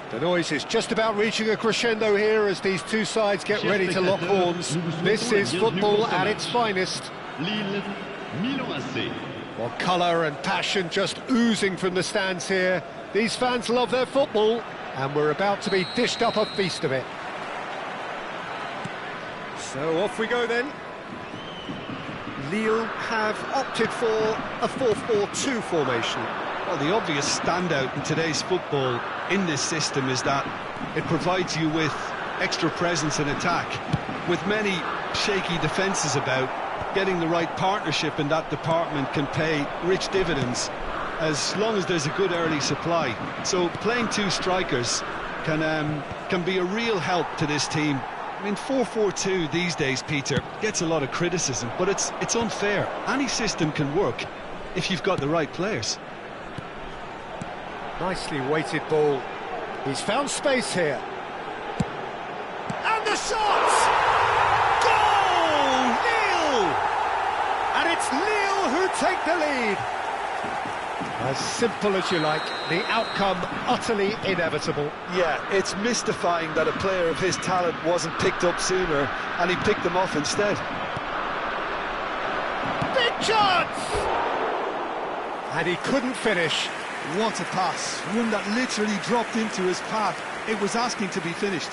The noise is just about reaching a crescendo here as these two sides get ready to lock horns. This is football at its finest. Well, colour and passion just oozing from the stands here. These fans love their football, and we're about to be dished up a feast of it. So off we go then. Lille have opted for a 4-4-2 formation. Well, the obvious standout in today's football in this system is that it provides you with extra presence in attack. With many shaky defences about, getting the right partnership in that department can pay rich dividends as long as there's a good early supply. So playing two strikers can be a real help to this team. I mean, 4-4-2 these days, Peter, gets a lot of criticism, but it's unfair. Any system can work if you've got the right players. Nicely weighted ball. He's found space here. And the shot! Goal! Lille! And it's Lille who take the lead. As simple as you like, the outcome utterly inevitable. Yeah, it's mystifying that a player of his talent wasn't picked up sooner, and he picked them off instead. Big chance! And he couldn't finish. What a pass, one that literally dropped into his path. It was asking to be finished.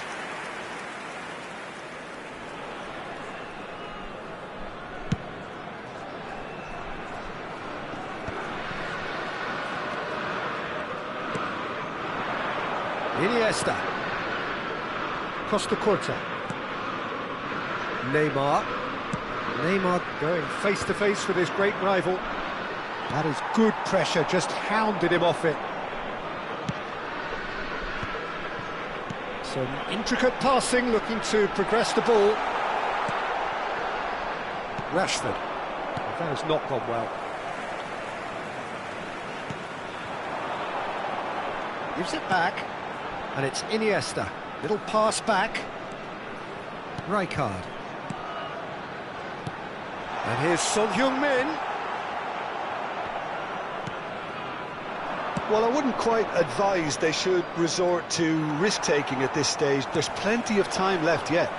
Iniesta. Costa Corta. Neymar. Neymar going face-to-face with his great rival. That is good pressure, just hounded him off it. Some intricate passing, looking to progress the ball. Rashford. That has not gone well. Gives it back, and it's Iniesta. Little pass back. Rijkaard. And here's Son Heung-min. Well, I wouldn't quite advise they should resort to risk-taking at this stage. There's plenty of time left yet.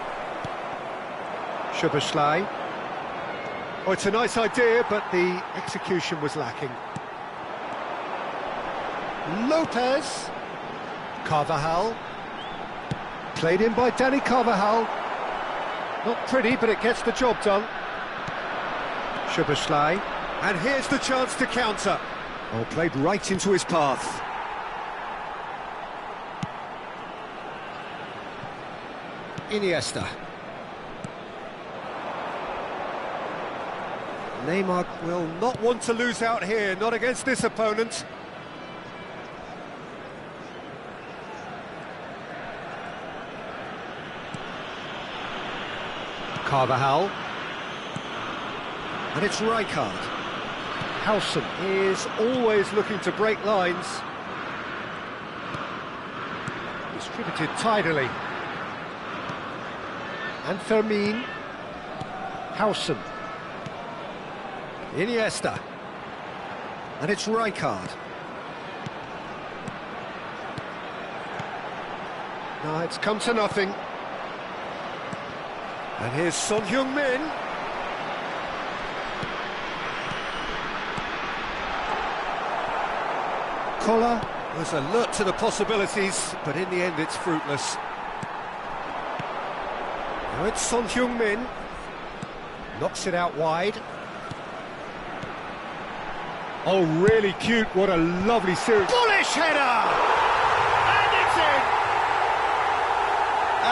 Szoboszlai. Oh, it's a nice idea, but the execution was lacking. Lopez. Carvajal. Played in by Danny Carvajal. Not pretty, but it gets the job done. Szoboszlai. And here's the chance to counter. Oh, played right into his path. Iniesta. Neymar will not want to lose out here, not against this opponent. Carvajal. And it's Rijkaard. Howson is always looking to break lines. Distributed tidily. And Fermin. Howson. Iniesta. And it's Rijkaard. No, it's come to nothing. And here's Son Heung-min. colour. Was alert to the possibilities, but in the end it's fruitless. Now it's Son Heung-min. Knocks it out wide. Oh, really cute. What a lovely series. Bullish header! And it's in!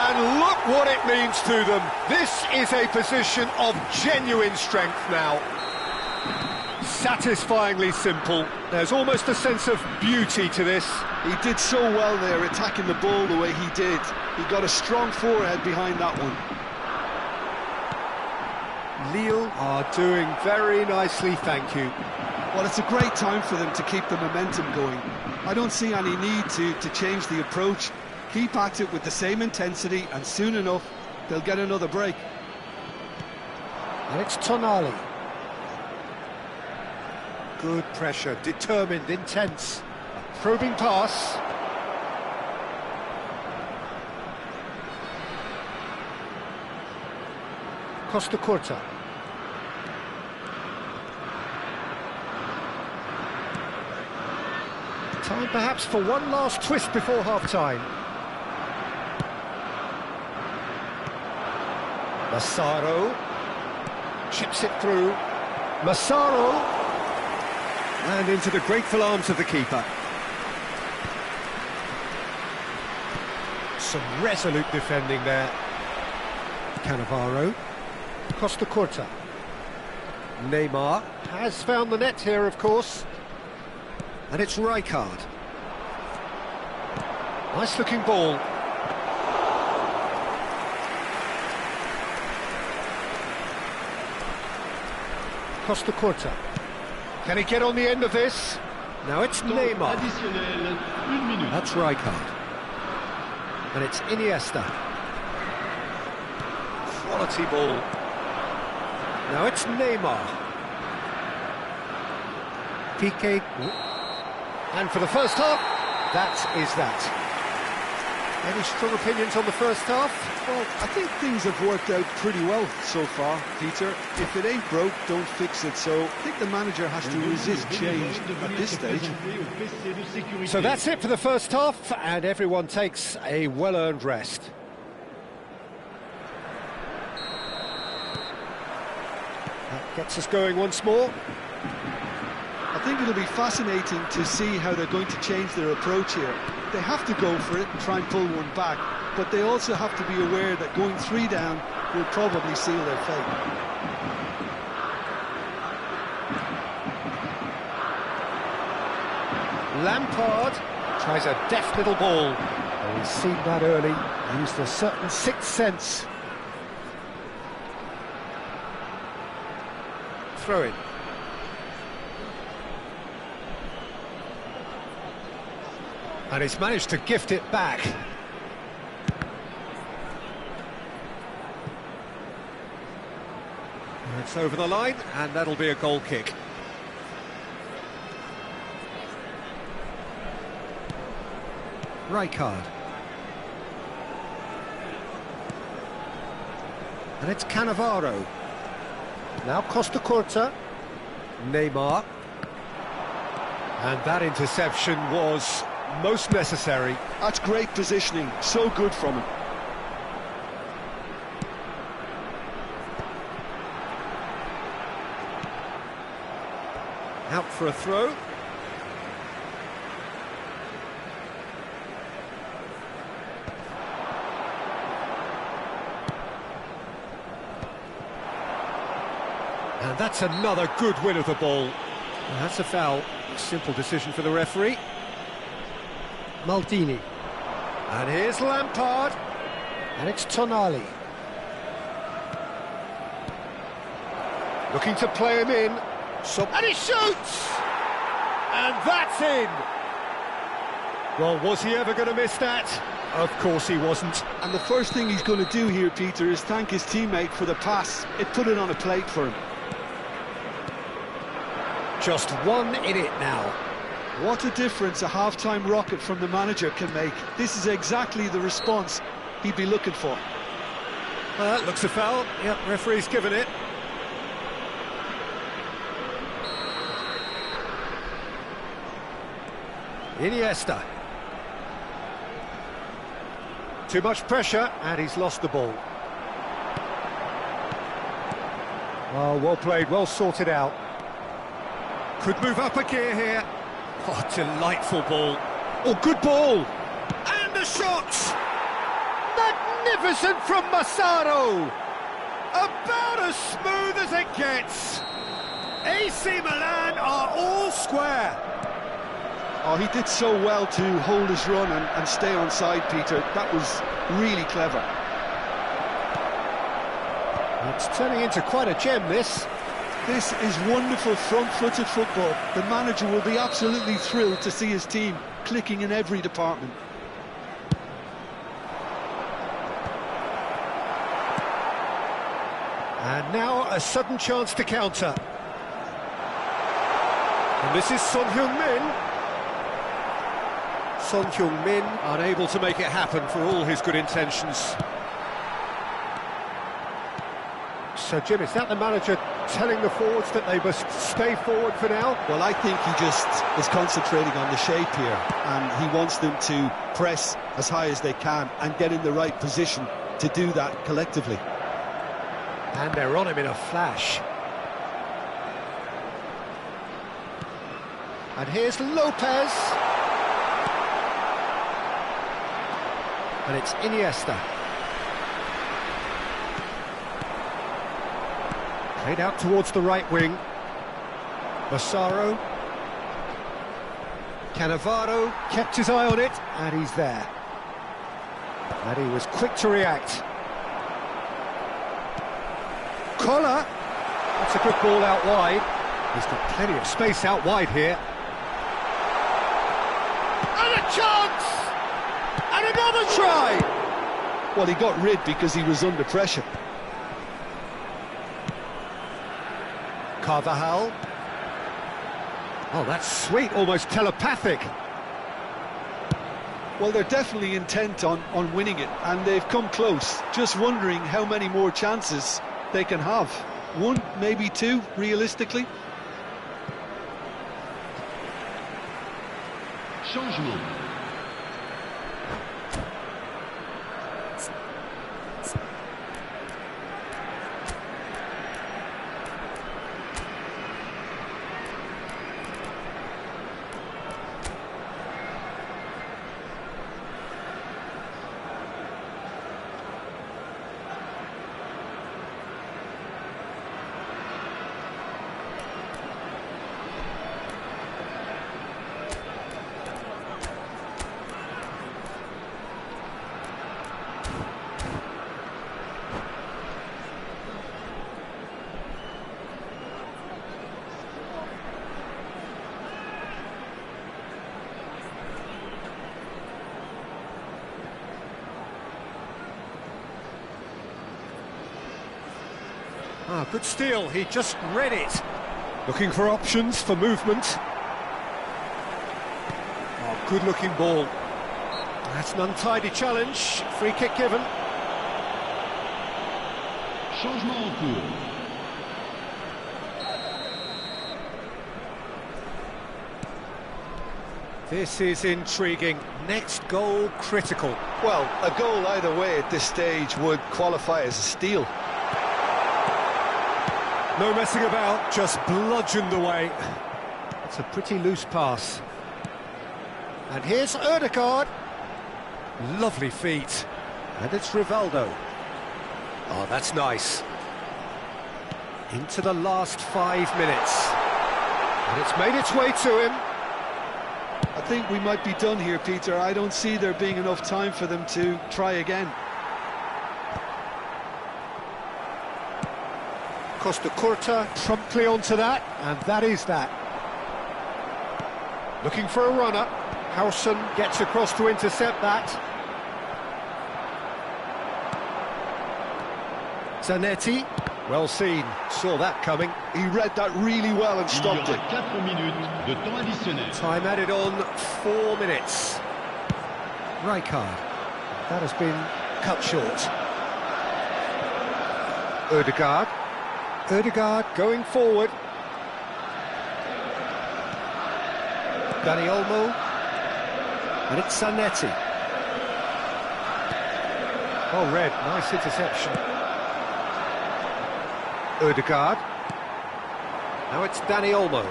And look what it means to them. This is a position of genuine strength now. Satisfyingly simple. There's almost a sense of beauty to this. He did so well there, attacking the ball the way he did. He got a strong forehead behind that one. Lille are doing very nicely, thank you. Well, it's a great time for them to keep the momentum going. I don't see any need to change the approach. Keep at it with the same intensity, and soon enough, they'll get another break. And it's Tonali. Good pressure, determined, intense. A probing pass. Costa Curta. Time perhaps for one last twist before half-time. Massaro chips it through. Massaro, and into the grateful arms of the keeper. Some resolute defending there. Cannavaro. Costa Curta. Neymar has found the net here, of course. And it's Rijkaard. Nice looking ball. Costa Curta. Can he get on the end of this? Now it's Neymar. That's Rijkaard. And it's Iniesta. Quality ball. Now it's Neymar. Piqué. And for the first half, that is that. Any strong opinions on the first half? Well, I think things have worked out pretty well so far, Peter. If it ain't broke, don't fix it. So I think the manager has to resist change at this stage. So that's it for the first half, and everyone takes a well-earned rest. That gets us going once more. I think it'll be fascinating to see how they're going to change their approach here. They have to go for it and try and pull one back, but they also have to be aware that going 3 down will probably seal their fate. Lampard tries a deft little ball. Oh, he's seen that early, used a certain sixth sense. Throw in. And he's managed to gift it back. It's over the line, and that'll be a goal kick. Rijkaard. And it's Cannavaro. Now Costa Curta. Neymar. And that interception was most necessary. That's great positioning, so good from him. Out for a throw. And that's another good win of the ball. And that's a foul. A simple decision for the referee. Maldini. And here's Lampard. And it's Tonali. Looking to play him in. And he shoots! And that's in! Well, was he ever going to miss that? Of course he wasn't. And the first thing he's going to do here, Peter, is thank his teammate for the pass. It put it on a plate for him. Just one in it now. What a difference a half-time rocket from the manager can make. This is exactly the response he'd be looking for. That looks a foul. Yep, referee's given it. Iniesta. Too much pressure, and he's lost the ball. Oh, well played, well sorted out. Could move up a gear here. Oh, delightful ball. Oh, good ball. And the shot! Magnificent from Massaro! About as smooth as it gets. AC Milan are all square. Oh, he did so well to hold his run and stay on side, Peter. That was really clever. It's turning into quite a gem, this. This is wonderful front-footed football. The manager will be absolutely thrilled to see his team clicking in every department. And now a sudden chance to counter. And this is Son Heung-min. Son Heung-min unable to make it happen for all his good intentions. So, Jim, is that the manager telling the forwards that they must stay forward for now? Well, I think he just is concentrating on the shape here, and he wants them to press as high as they can and get in the right position to do that collectively. And they're on him in a flash. And here's Lopez. And it's Iniesta. Played out towards the right wing. Massaro. Cannavaro kept his eye on it, and he's there. And he was quick to react. Collar. That's a good ball out wide. He's got plenty of space out wide here. And a chance! And another try! Well, he got rid because he was under pressure. Carvajal. Oh, that's sweet, almost telepathic. Well, they're definitely intent on winning it, and they've come close. Just wondering how many more chances they can have. One, maybe two, realistically. Changement. Ah, good steal, he just read it. Looking for options for movement. Oh, good-looking ball. That's an untidy challenge. Free kick given. Changement en cours. This is intriguing. Next goal critical. Well, a goal either way at this stage would qualify as a steal. No messing about, just bludgeoned away. It's a pretty loose pass. And here's Ødegaard. Lovely feet. And it's Rivaldo. Oh, that's nice. Into the last 5 minutes. And it's made its way to him. I think we might be done here, Peter. I don't see there being enough time for them to try again. Costa Curta promptly onto that, and that is that. Looking for a runner. Howson gets across to intercept that. Zanetti, well seen, saw that coming. He read that really well and stopped it. 4 minutes de temps additionnel. Time added on 4 minutes. Rijkaard, that has been cut short. Ødegaard. Ødegaard going forward. Dani Olmo. And it's Zanetti. Oh, Red, nice interception. Ødegaard. Now it's Dani Olmo.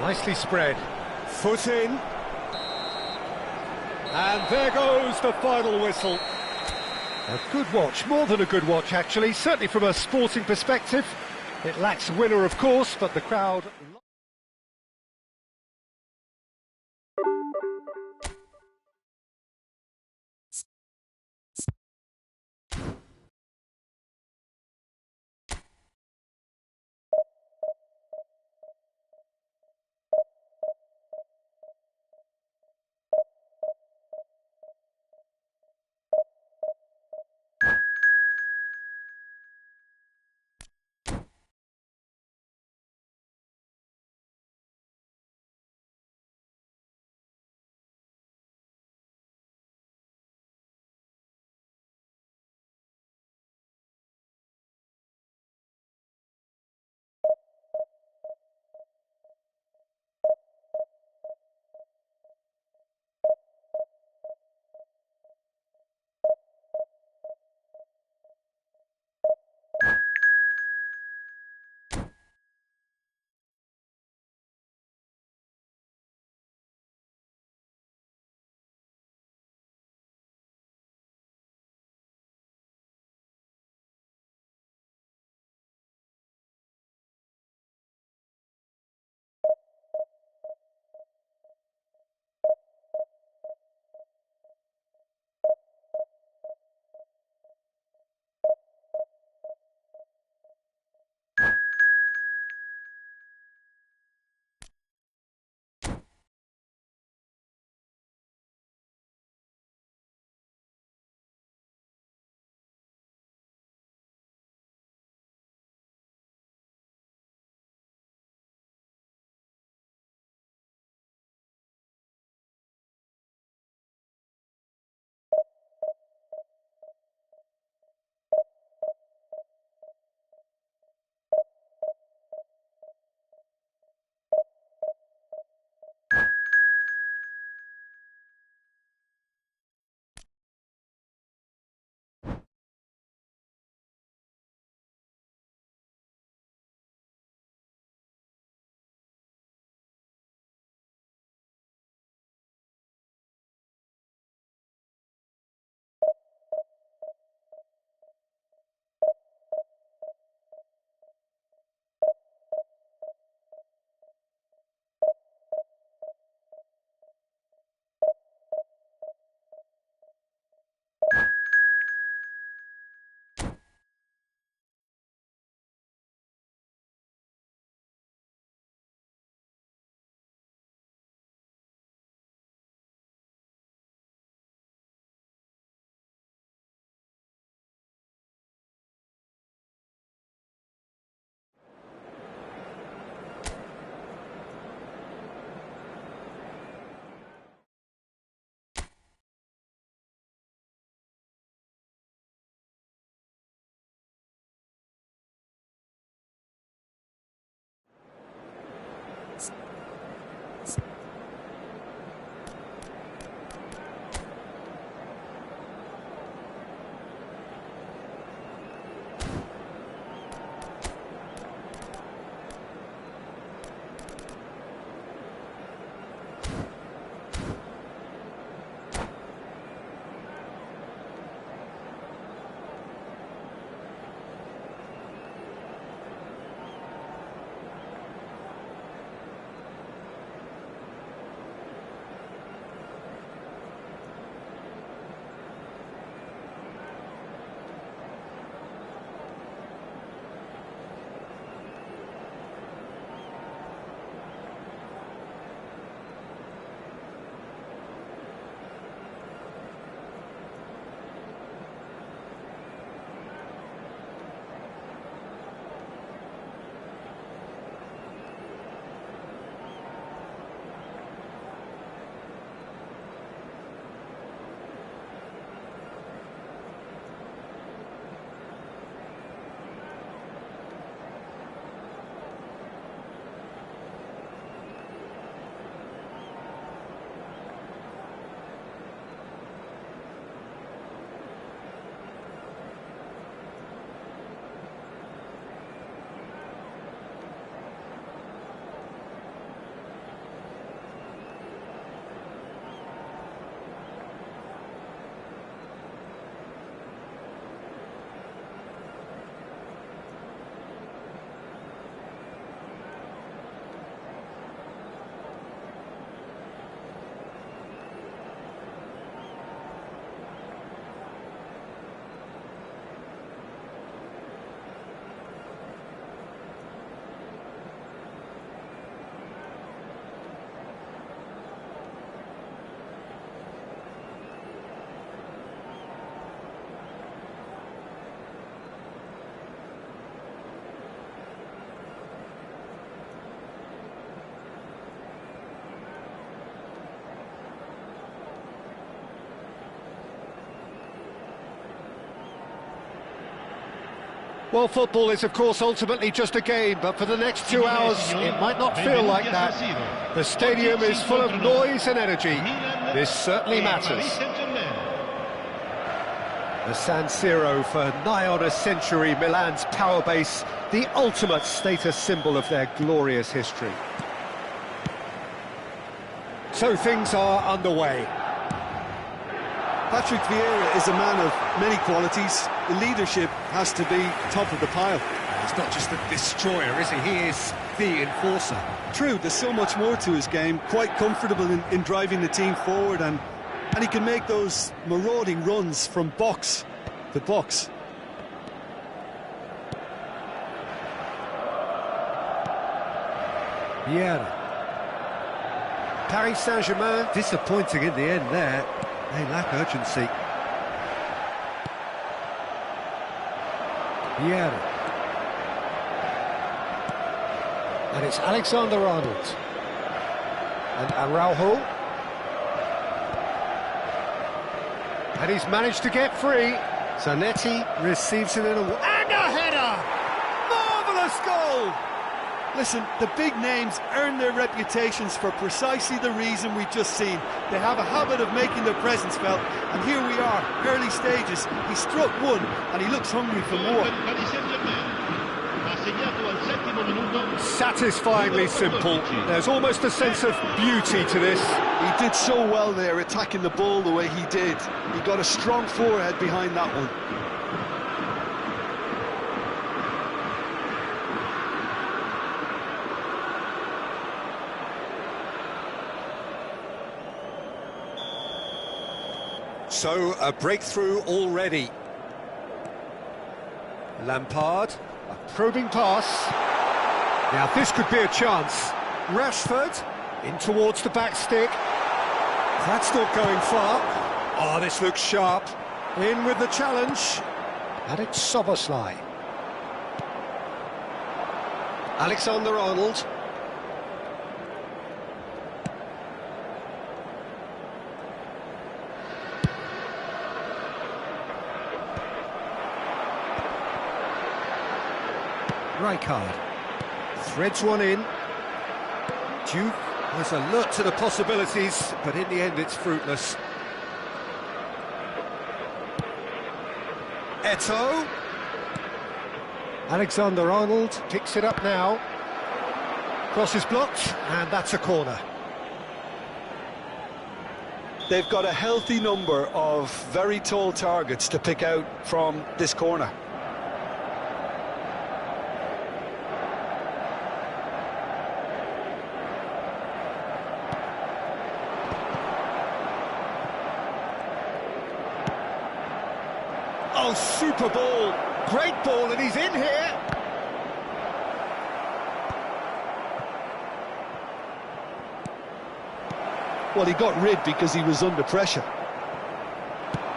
Nicely spread. Foot in. And there goes the final whistle. A good watch, more than a good watch actually, certainly from a sporting perspective. It lacks a winner of course, but the crowd... Well, football is, of course, ultimately just a game, but for the next 2 hours, it might not feel like that. The stadium is full of noise and energy. This certainly matters. The San Siro for nigh on a century, Milan's power base, the ultimate status symbol of their glorious history. So things are underway. Patrick Vieira is a man of many qualities. The leadership has to be top of the pile. He's not just a destroyer, is he? He is the enforcer. True, there's so much more to his game. Quite comfortable in driving the team forward, and he can make those marauding runs from box to box. Vieira. Paris Saint-Germain disappointing in the end there. They lack urgency. Vieira. And it's Alexander-Arnold. And Araujo. And he's managed to get free. Zanetti receives it in a... And a header! Marvellous goal! Listen, the big names earn their reputations for precisely the reason we've just seen. They have a habit of making their presence felt, and here we are, early stages. He struck one, and he looks hungry for more. Satisfyingly simple. There's almost a sense of beauty to this. He did so well there, attacking the ball the way he did. He got a strong forehead behind that one. So, a breakthrough already. Lampard, a probing pass. Now this could be a chance. Rashford, in towards the back stick. That's not going far. Oh, this looks sharp. In with the challenge. And it's Szoboszlai. Alexander-Arnold. Rijkaard threads one in. Duke was alert to the possibilities, but in the end it's fruitless. Eto'o. Alexander-Arnold picks it up now. Cross is blocked, and that's a corner. They've got a healthy number of very tall targets to pick out from this corner. Oh, super ball. Great ball, and he's in here. Well, he got rid because he was under pressure.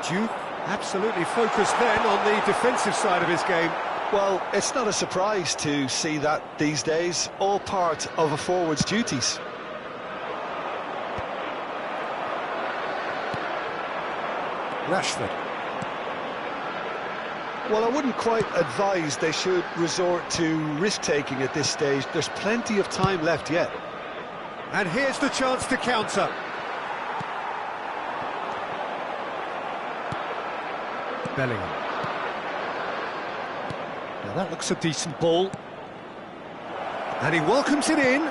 Duke absolutely focused then on the defensive side of his game. Well, it's not a surprise to see that these days, all part of a forward's duties. Rashford. Well, I wouldn't quite advise they should resort to risk-taking at this stage. There's plenty of time left yet. And here's the chance to counter. Bellingham. Now that looks a decent ball. And he welcomes it in.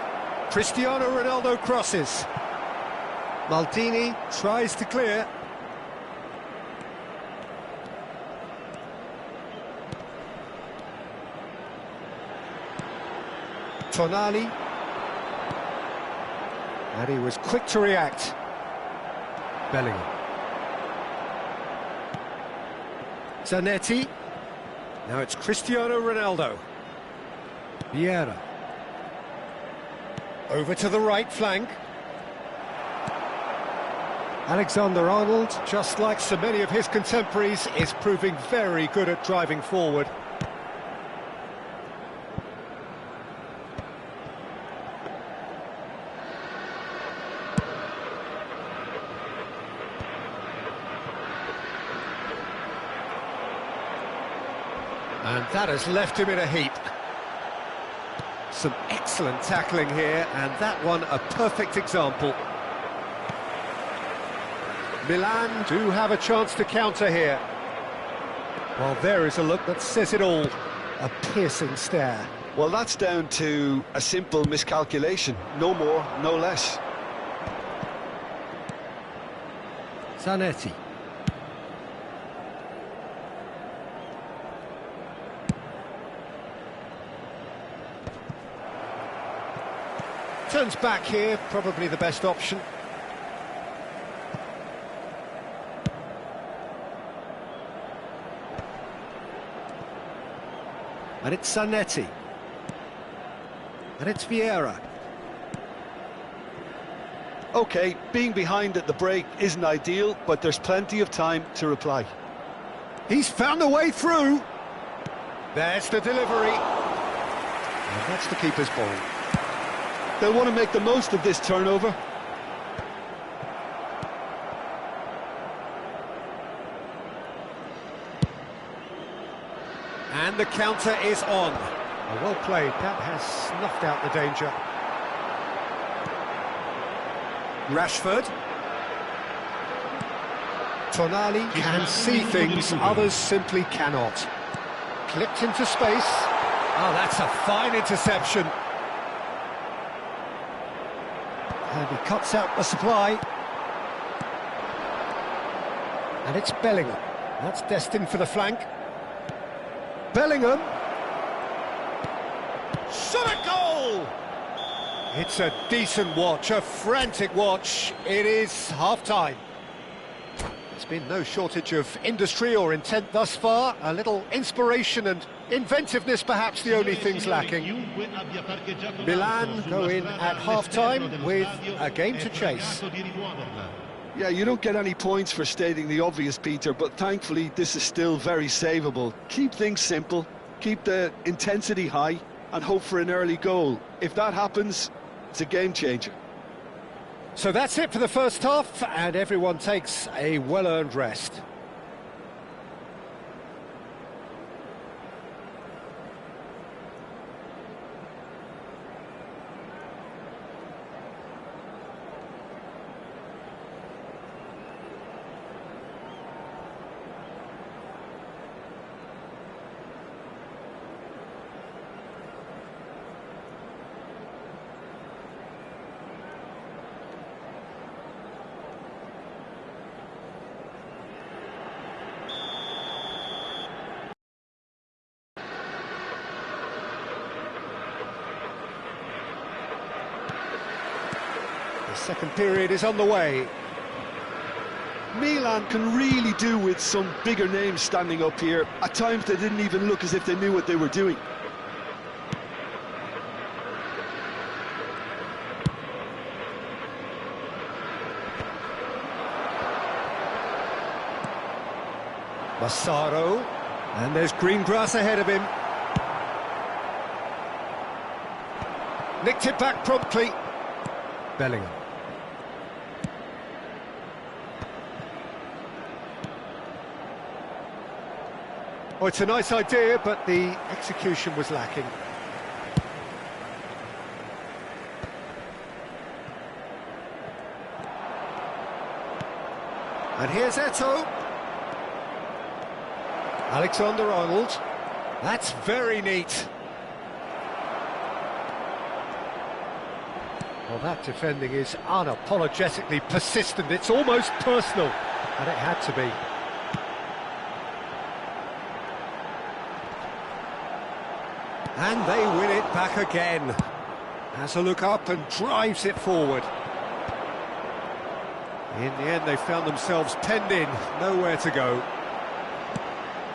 Cristiano Ronaldo crosses. Maldini tries to clear. Tonali. And he was quick to react. Bellingham. Zanetti. Now it's Cristiano Ronaldo. Vieira. Over to the right flank. Alexander-Arnold, just like so many of his contemporaries, is proving very good at driving forward. And That has left him in a heap. Some excellent tackling here, and that one a perfect example. Milan do have a chance to counter here. Well, there is a look that says it all. A piercing stare. Well, that's down to a simple miscalculation. No more, no less. Zanetti. Turns back here, probably the best option. And it's Zanetti. And it's Vieira. OK, being behind at the break isn't ideal, but there's plenty of time to reply. He's found a way through. There's the delivery. And that's the keeper's ball. They'll want to make the most of this turnover. And the counter is on. Well played, that has snuffed out the danger. Rashford. Tonali can see things others simply cannot. Clipped into space. Oh, that's a fine interception. And he cuts out the supply. And it's Bellingham. That's destined for the flank. Bellingham. Shot a goal! It's a decent watch, a frantic watch. It is half-time. There's been no shortage of industry or intent thus far. A little inspiration and inventiveness, perhaps the only things lacking. Milan go in at half-time with a game to chase. Yeah, you don't get any points for stating the obvious, Peter, but thankfully this is still very savable. Keep things simple, keep the intensity high, and hope for an early goal. If that happens, it's a game changer. So that's it for the first half, and everyone takes a well-earned rest. The second period is on the way. Milan can really do with some bigger names standing up here. At times they didn't even look as if they knew what they were doing. Massaro, and there's green grass ahead of him. Nicked it back promptly. Bellingham. Oh, it's a nice idea, but the execution was lacking. And here's Eto'o. Alexander-Arnold. That's very neat. Well, that defending is unapologetically persistent. It's almost personal, and it had to be. And they win it back again. Has a look up and drives it forward. In the end, they found themselves penned in, nowhere to go.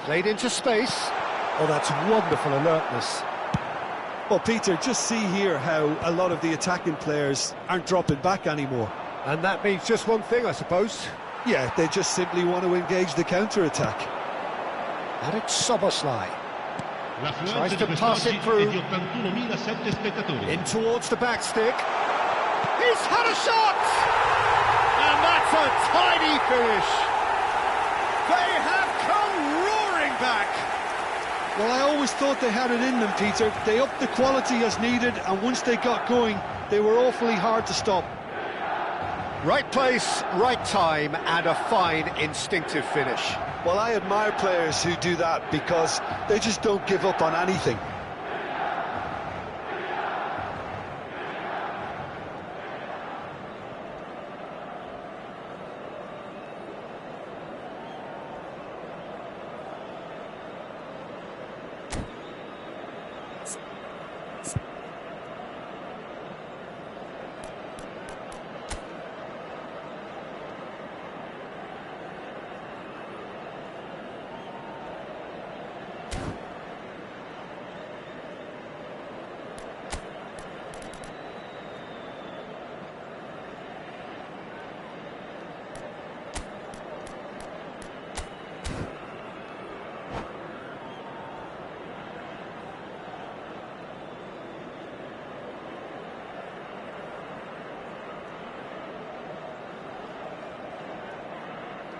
Played into space. Oh, that's wonderful alertness. Well, Peter, just see here how a lot of the attacking players aren't dropping back anymore. And that means just one thing, I suppose. Yeah, they just simply want to engage the counter-attack. And it's Szoboszlai. Tries to pass it through. In towards the back stick. He's had a shot! And that's a tiny finish. They have come roaring back. Well, I always thought they had it in them, Peter. They upped the quality as needed, and once they got going, they were awfully hard to stop. Right place, right time, and a fine instinctive finish. Well, I admire players who do that because they just don't give up on anything.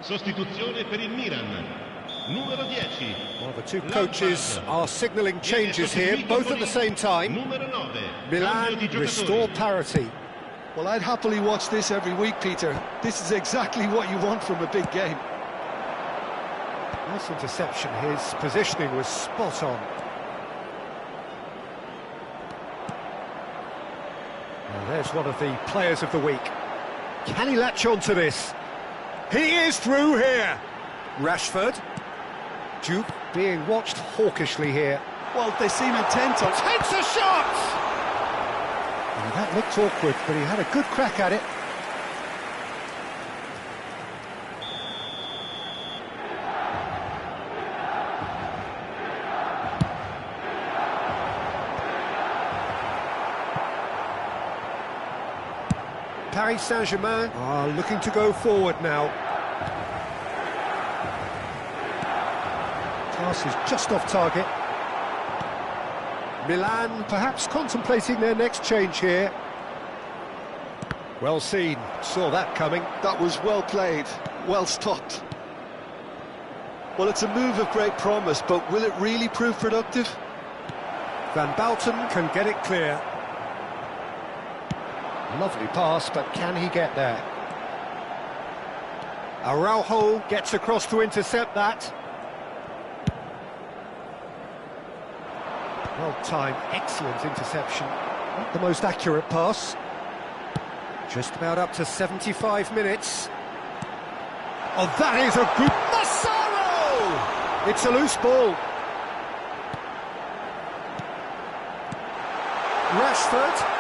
Sostituzione per il Milan. Numero 10. Well, the two coaches are signalling changes here, both at the same time. Numero 9. Milan restore parity. Well, I'd happily watch this every week, Peter. This is exactly what you want from a big game. Nice interception, his positioning was spot on. Well, there's one of the players of the week. Can he latch on to this? He is through here. Rashford. Duke being watched hawkishly here. Well, they seem intent on... Takes a shot! Well, that looked awkward, but he had a good crack at it. Paris Saint-Germain are looking to go forward now. Pass is just off target. Milan perhaps contemplating their next change here. Well seen, saw that coming. That was well played, well stopped. Well, it's a move of great promise, but will it really prove productive? Van Bouten can get it clear. Lovely pass, but can he get there? Araujo gets across to intercept that. Well timed, excellent interception. Not the most accurate pass. Just about up to 75 minutes. Oh, that is a good... Massaro! It's a loose ball. Rashford.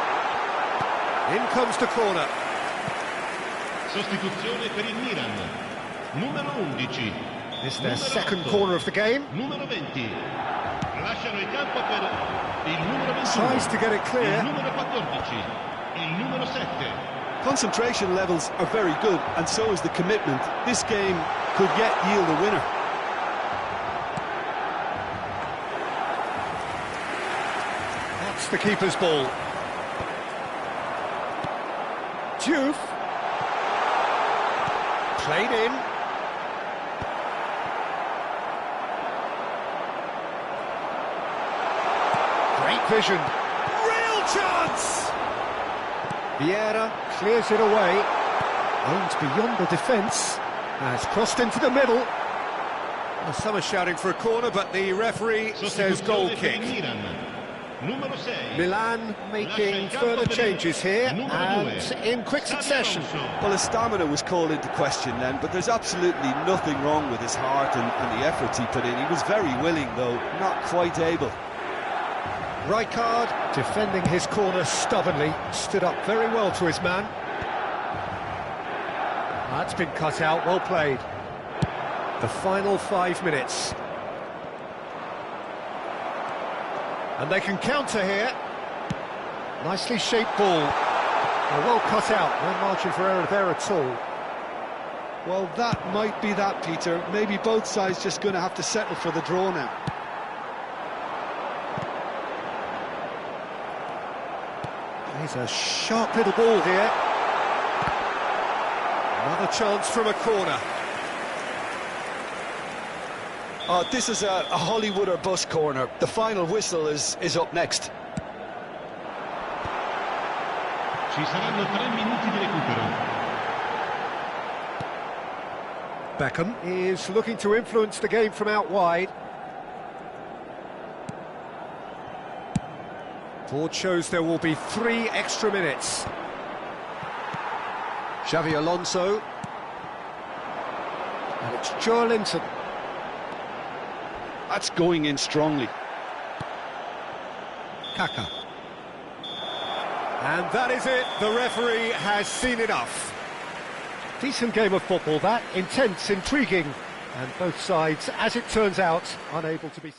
In comes the corner. Sostituzione per il Milan. Numero 11. This is their second corner of the game. Numero 20. Lasciano il campo per il numero 21. Tries to get it clear. Il numero 14. Il numero 7. Concentration levels are very good, and so is the commitment. This game could yet yield a winner. That's the keeper's ball. Diouf. Played in. Great vision. Real chance! Vieira clears it away. Aims beyond the defence. Has crossed into the middle. Well, some are shouting for a corner, but the referee says goal kick. Numero 6. Milan making further changes here, and in quick succession. Well, his stamina was called into question then, but there's absolutely nothing wrong with his heart and the efforts he put in. He was very willing, though, not quite able. Rijkaard, defending his corner stubbornly, stood up very well to his man. That's been cut out, well played. The final 5 minutes. And they can counter here. Nicely shaped ball. Well cut out, no margin for error there at all. Well, that might be that, Peter. Maybe both sides just going to have to settle for the draw now. Here's a sharp little ball here. Another chance from a corner. Oh, this is a Hollywood or bust corner. The final whistle is up next. Ci saranno 3 minuti di recupero. Beckham is looking to influence the game from out wide. Board shows there will be 3 extra minutes. Xavi Alonso. And it's Joelinton. That's going in strongly. Kaka. And that is it. The referee has seen enough. Decent game of football, that. Intense, intriguing. And both sides, as it turns out, unable to be...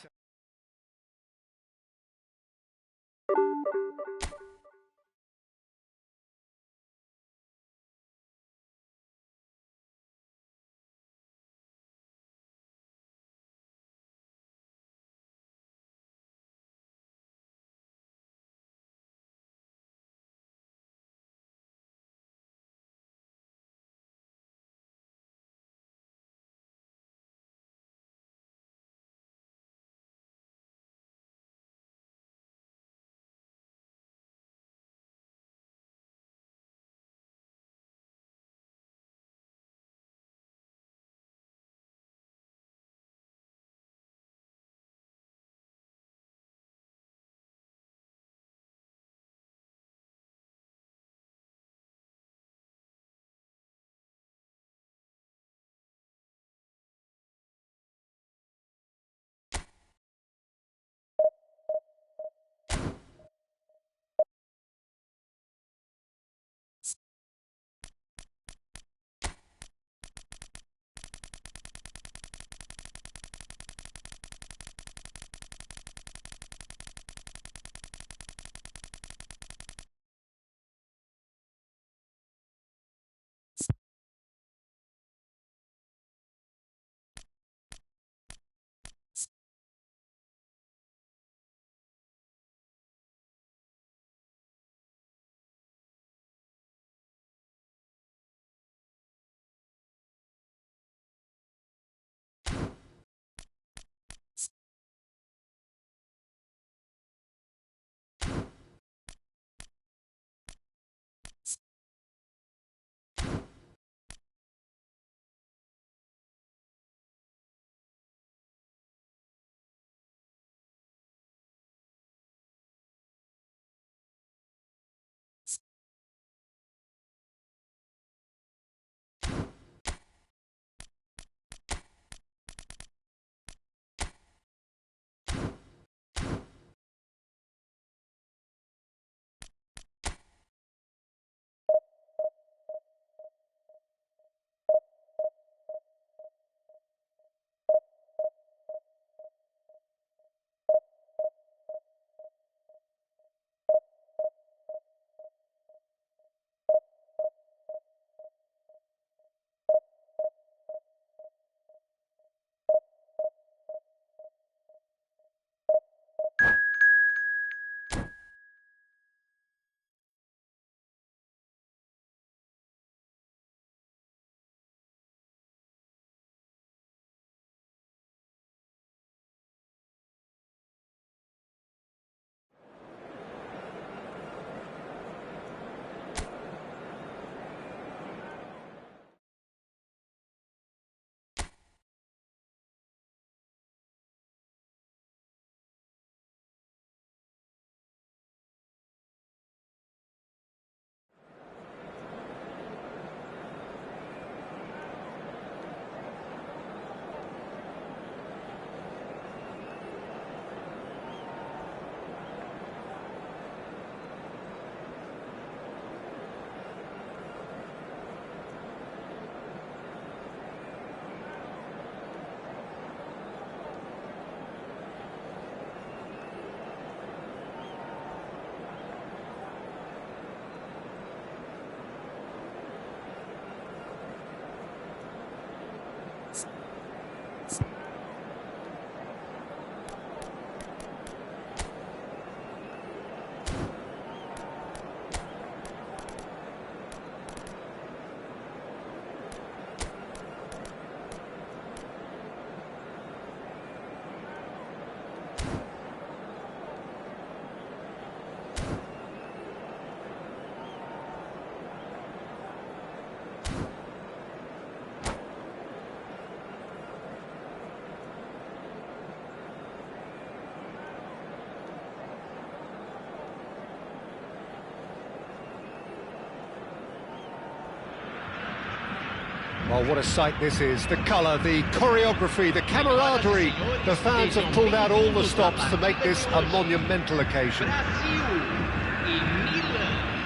Well, what a sight this is. The colour, the choreography, the camaraderie. The fans have pulled out all the stops to make this a monumental occasion.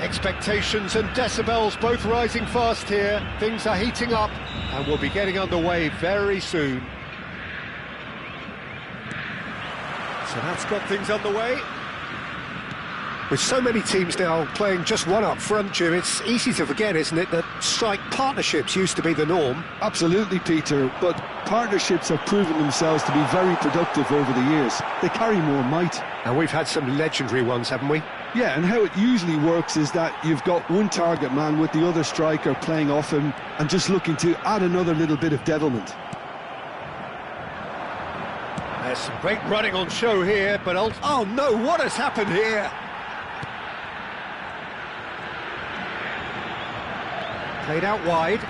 Expectations and decibels both rising fast here. Things are heating up and we'll be getting underway very soon. So that's got things underway. With so many teams now playing just one up front, Jim, it's easy to forget, isn't it, that strike partnerships used to be the norm? Absolutely, Peter, but partnerships have proven themselves to be very productive over the years. They carry more might. And we've had some legendary ones, haven't we? Yeah, and how it usually works is that you've got one target man with the other striker playing off him and just looking to add another little bit of devilment. There's some great running on show here, but oh no, what has happened here? Played out wide.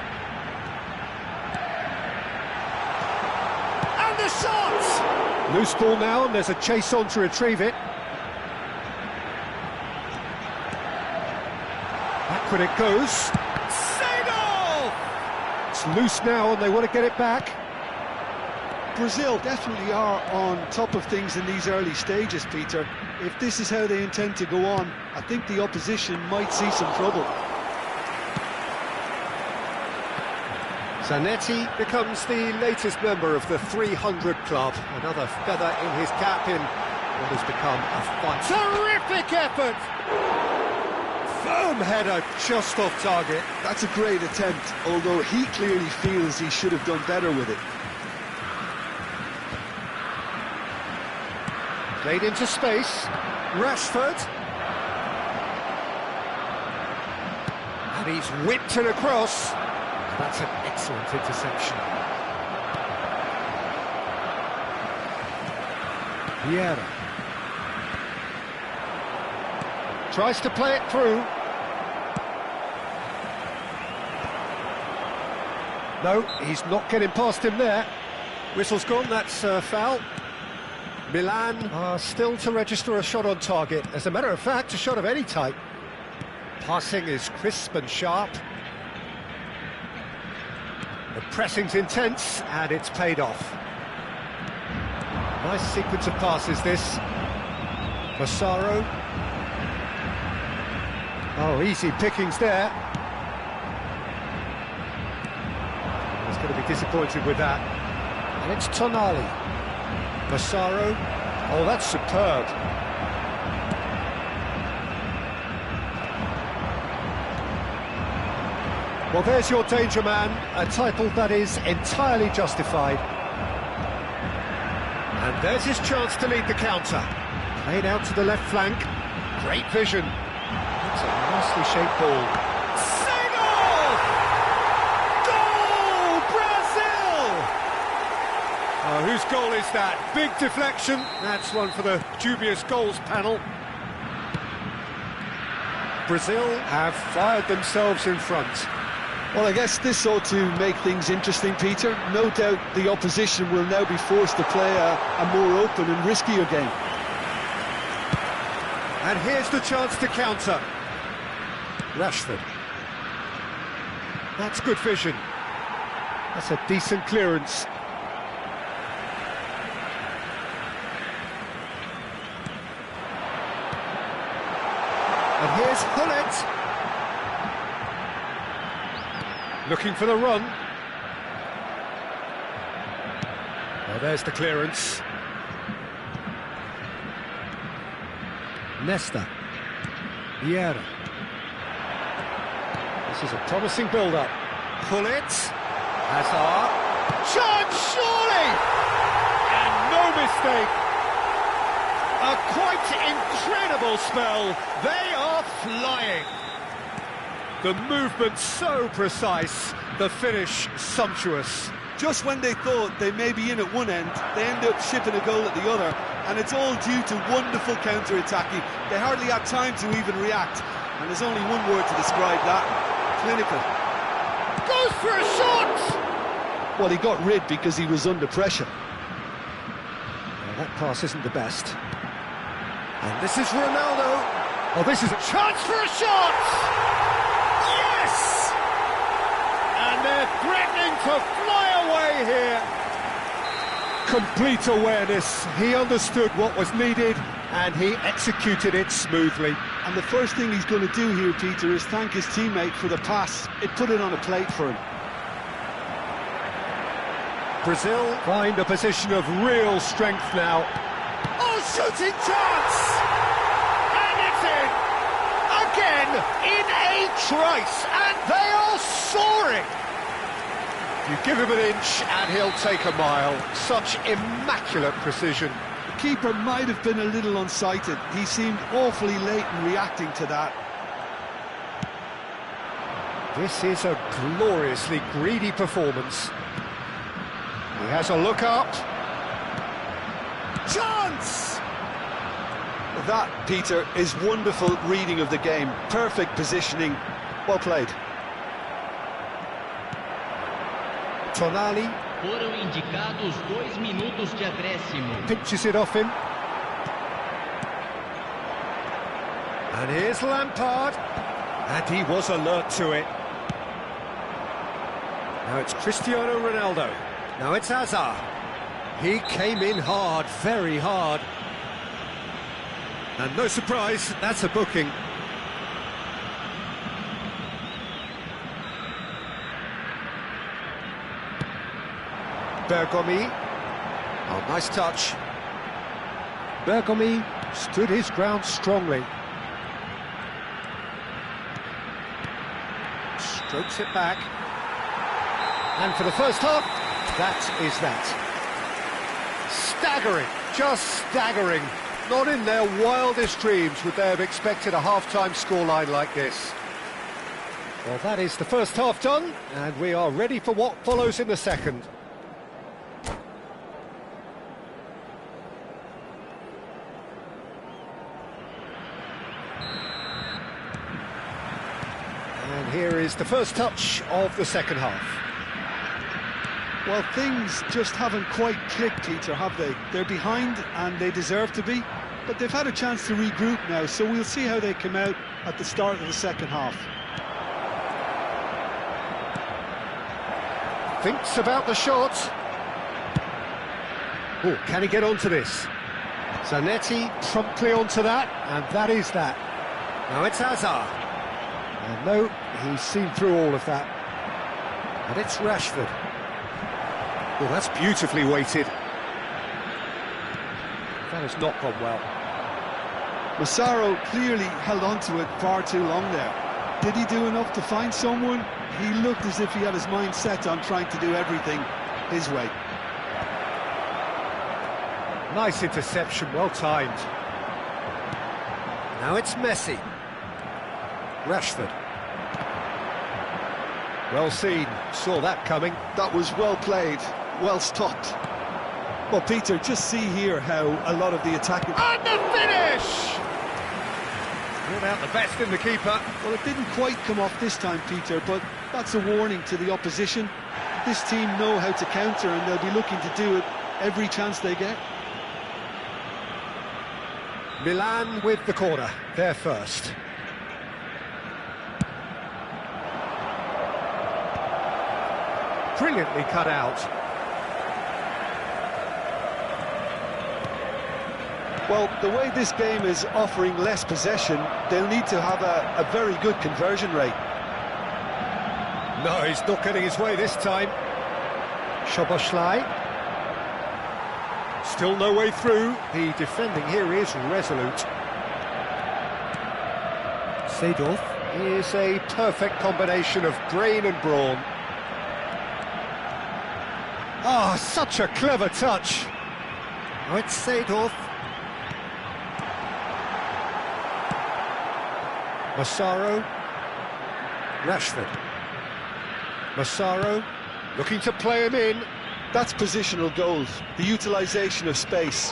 And the shot! Loose ball now, and there's a chase on to retrieve it. Backward it goes. Save! It's loose now, and they want to get it back. Brazil definitely are on top of things in these early stages, Peter. If this is how they intend to go on, I think the opposition might see some trouble. Zanetti becomes the latest member of the 300 club. Another feather in his cap in what has become a fight. Terrific effort! Firm header just off target. That's a great attempt, although he clearly feels he should have done better with it. Played into space. Rashford. And he's whipped it across. That's an excellent interception. Vieira. Tries to play it through. No, he's not getting past him there. Whistle's gone, that's a foul. Milan are still to register a shot on target. As a matter of fact, a shot of any type. Passing is crisp and sharp. The pressing's intense, and it's paid off. Nice sequence of passes, this. Massaro. Oh, easy pickings there. He's going to be disappointed with that. And it's Tonali. Massaro. Oh, that's superb. Well, there's your danger man, a title that is entirely justified. And there's his chance to lead the counter. Played out to the left flank. Great vision. That's a nicely shaped ball. Single! Goal! Brazil! Oh, whose goal is that? Big deflection. That's one for the dubious goals panel. Brazil have fired themselves in front. Well, I guess this ought to make things interesting, Peter. No doubt the opposition will now be forced to play a more open and riskier game. And here's the chance to counter. Rashford. That's good vision. That's a decent clearance. And here's Hullet. Looking for the run. Well, there's the clearance. Nesta. Vieira. This is a promising build-up. Pull it. Hazard. Chance, surely! And no mistake. A quite incredible spell. They are flying. The movement so precise, the finish sumptuous. Just when they thought they may be in at one end, they end up shipping a goal at the other, and it's all due to wonderful counter-attacking. They hardly had time to even react, and there's only one word to describe that: clinical. Goes for a shot! Well, he got rid because he was under pressure. Well, that pass isn't the best. And this is Ronaldo. Oh, this is a chance for a shot! And they're threatening to fly away here. Complete awareness. He understood what was needed and he executed it smoothly. And the first thing he's going to do here, Peter, is thank his teammate for the pass. It put it on a plate for him. Brazil find a position of real strength now. Oh, shooting chance! And it's in! Again, in a trice, and they are soaring! You give him an inch and he'll take a mile. Such immaculate precision. The keeper might have been a little unsighted. He seemed awfully late in reacting to that. This is a gloriously greedy performance. He has a look up. Chance! That, Peter, is wonderful reading of the game. Perfect positioning. Well played. Tonali Foram indicados 2 minutos de acréscimo. pinches it off him. And here's Lampard. And he was alert to it. Now it's Cristiano Ronaldo. Now it's Hazard. He came in hard, very hard. And no surprise, that's a booking. Bergomi. Oh, nice touch. Bergomi stood his ground strongly. Strokes it back. And for the first half, that is that. Staggering, just staggering. Not in their wildest dreams would they have expected a half-time scoreline like this. Well, that is the first half done, and we are ready for what follows in the second. And here is the first touch of the second half. Well, things just haven't quite clicked, Peter, have they? They're behind and they deserve to be, but they've had a chance to regroup now, so we'll see how they come out at the start of the second half. Thinks about the shot. Oh, can he get onto this? Zanetti promptly onto that, and that is that. Now it's Hazard. And no, he's seen through all of that. And it's Rashford. Well, that's beautifully weighted. That has not gone well. Massaro clearly held on to it far too long there. Did he do enough to find someone? He looked as if he had his mind set on trying to do everything his way. Nice interception, well timed. Now it's Messi. Rashford. Well seen, saw that coming. That was well played, well stopped. Well, Peter, just see here how a lot of the attacking... And the finish! Brought out the best in the keeper. Well, it didn't quite come off this time, Peter, but that's a warning to the opposition. This team know how to counter, and they'll be looking to do it every chance they get. Milan with the corner, they're first. Brilliantly cut out. Well, the way this game is offering less possession, they'll need to have a very good conversion rate. No, he's not getting his way this time. Szoboszlai. Still no way through. The defending here is resolute. Seedorf is a perfect combination of brain and brawn. Ah, such a clever touch. Now it's Seedorf. Massaro. Rashford. Massaro looking to play him in. That's positional goals, the utilisation of space.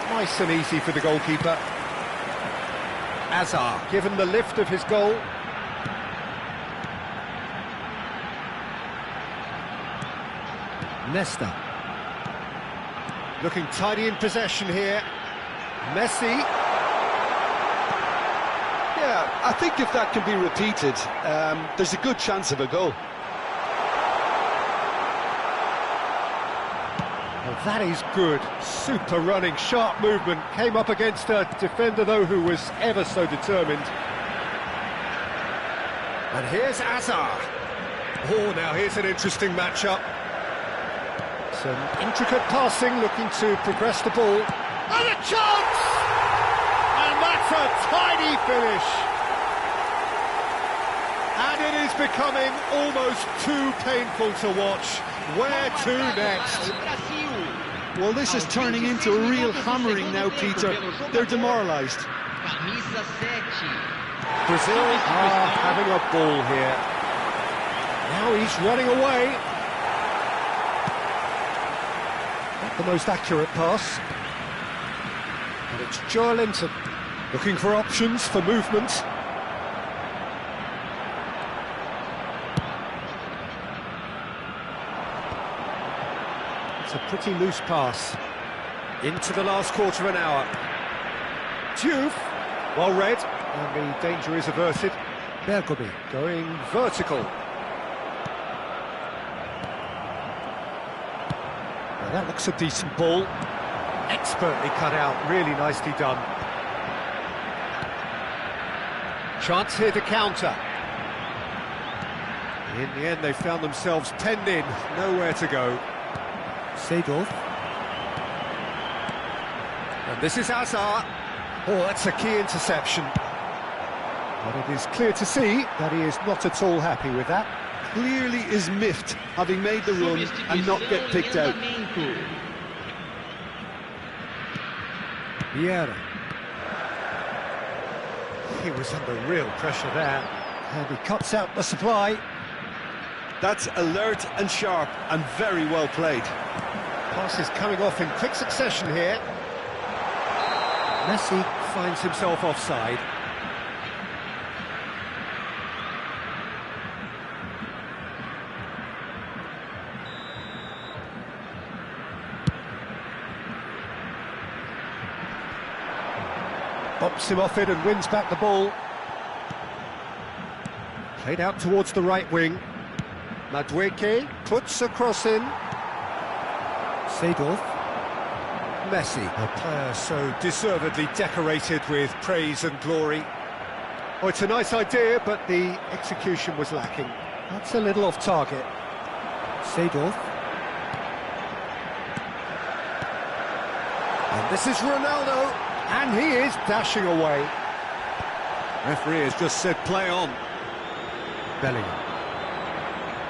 Nice and easy for the goalkeeper. Hazard given the lift of his goal. Nesta. Looking tidy in possession here. Messi. Yeah, I think if that can be repeated, there's a good chance of a goal. Well, that is good. Super running, sharp movement. Came up against a defender, though, who was ever so determined. And here's Azar. Oh, now here's an interesting matchup. Some intricate passing, looking to progress the ball. And a chance! And that's a tiny finish. And it is becoming almost too painful to watch. Where to next? Well, this is turning into a real hammering now, Peter. They're demoralised. Brazil are having a ball here. Now he's running away. Not the most accurate pass. And it's Joelinton looking for options for movement. It's a pretty loose pass. Into the last quarter of an hour. Diouf, well read, and the danger is averted. Bergomi going vertical. Now that looks a decent ball. Expertly cut out, really nicely done. Chance here to counter. In the end, they found themselves penned in, nowhere to go. Seedorf. And this is Azar. Oh, that's a key interception. But it is clear to see that he is not at all happy with that. Clearly is miffed, having made the run and not get picked out. Vieira. He was under real pressure there. And he cuts out the supply. That's alert and sharp and very well played. Pass is coming off in quick succession here. Messi finds himself offside. Bumps him off it and wins back the ball. Played out towards the right wing. Madueke puts a cross in. Seedorf. Messi, a player so deservedly decorated with praise and glory. Oh, it's a nice idea, but the execution was lacking. That's a little off target. Seedorf. And this is Ronaldo, and he is dashing away. Referee has just said play on. Bellingham.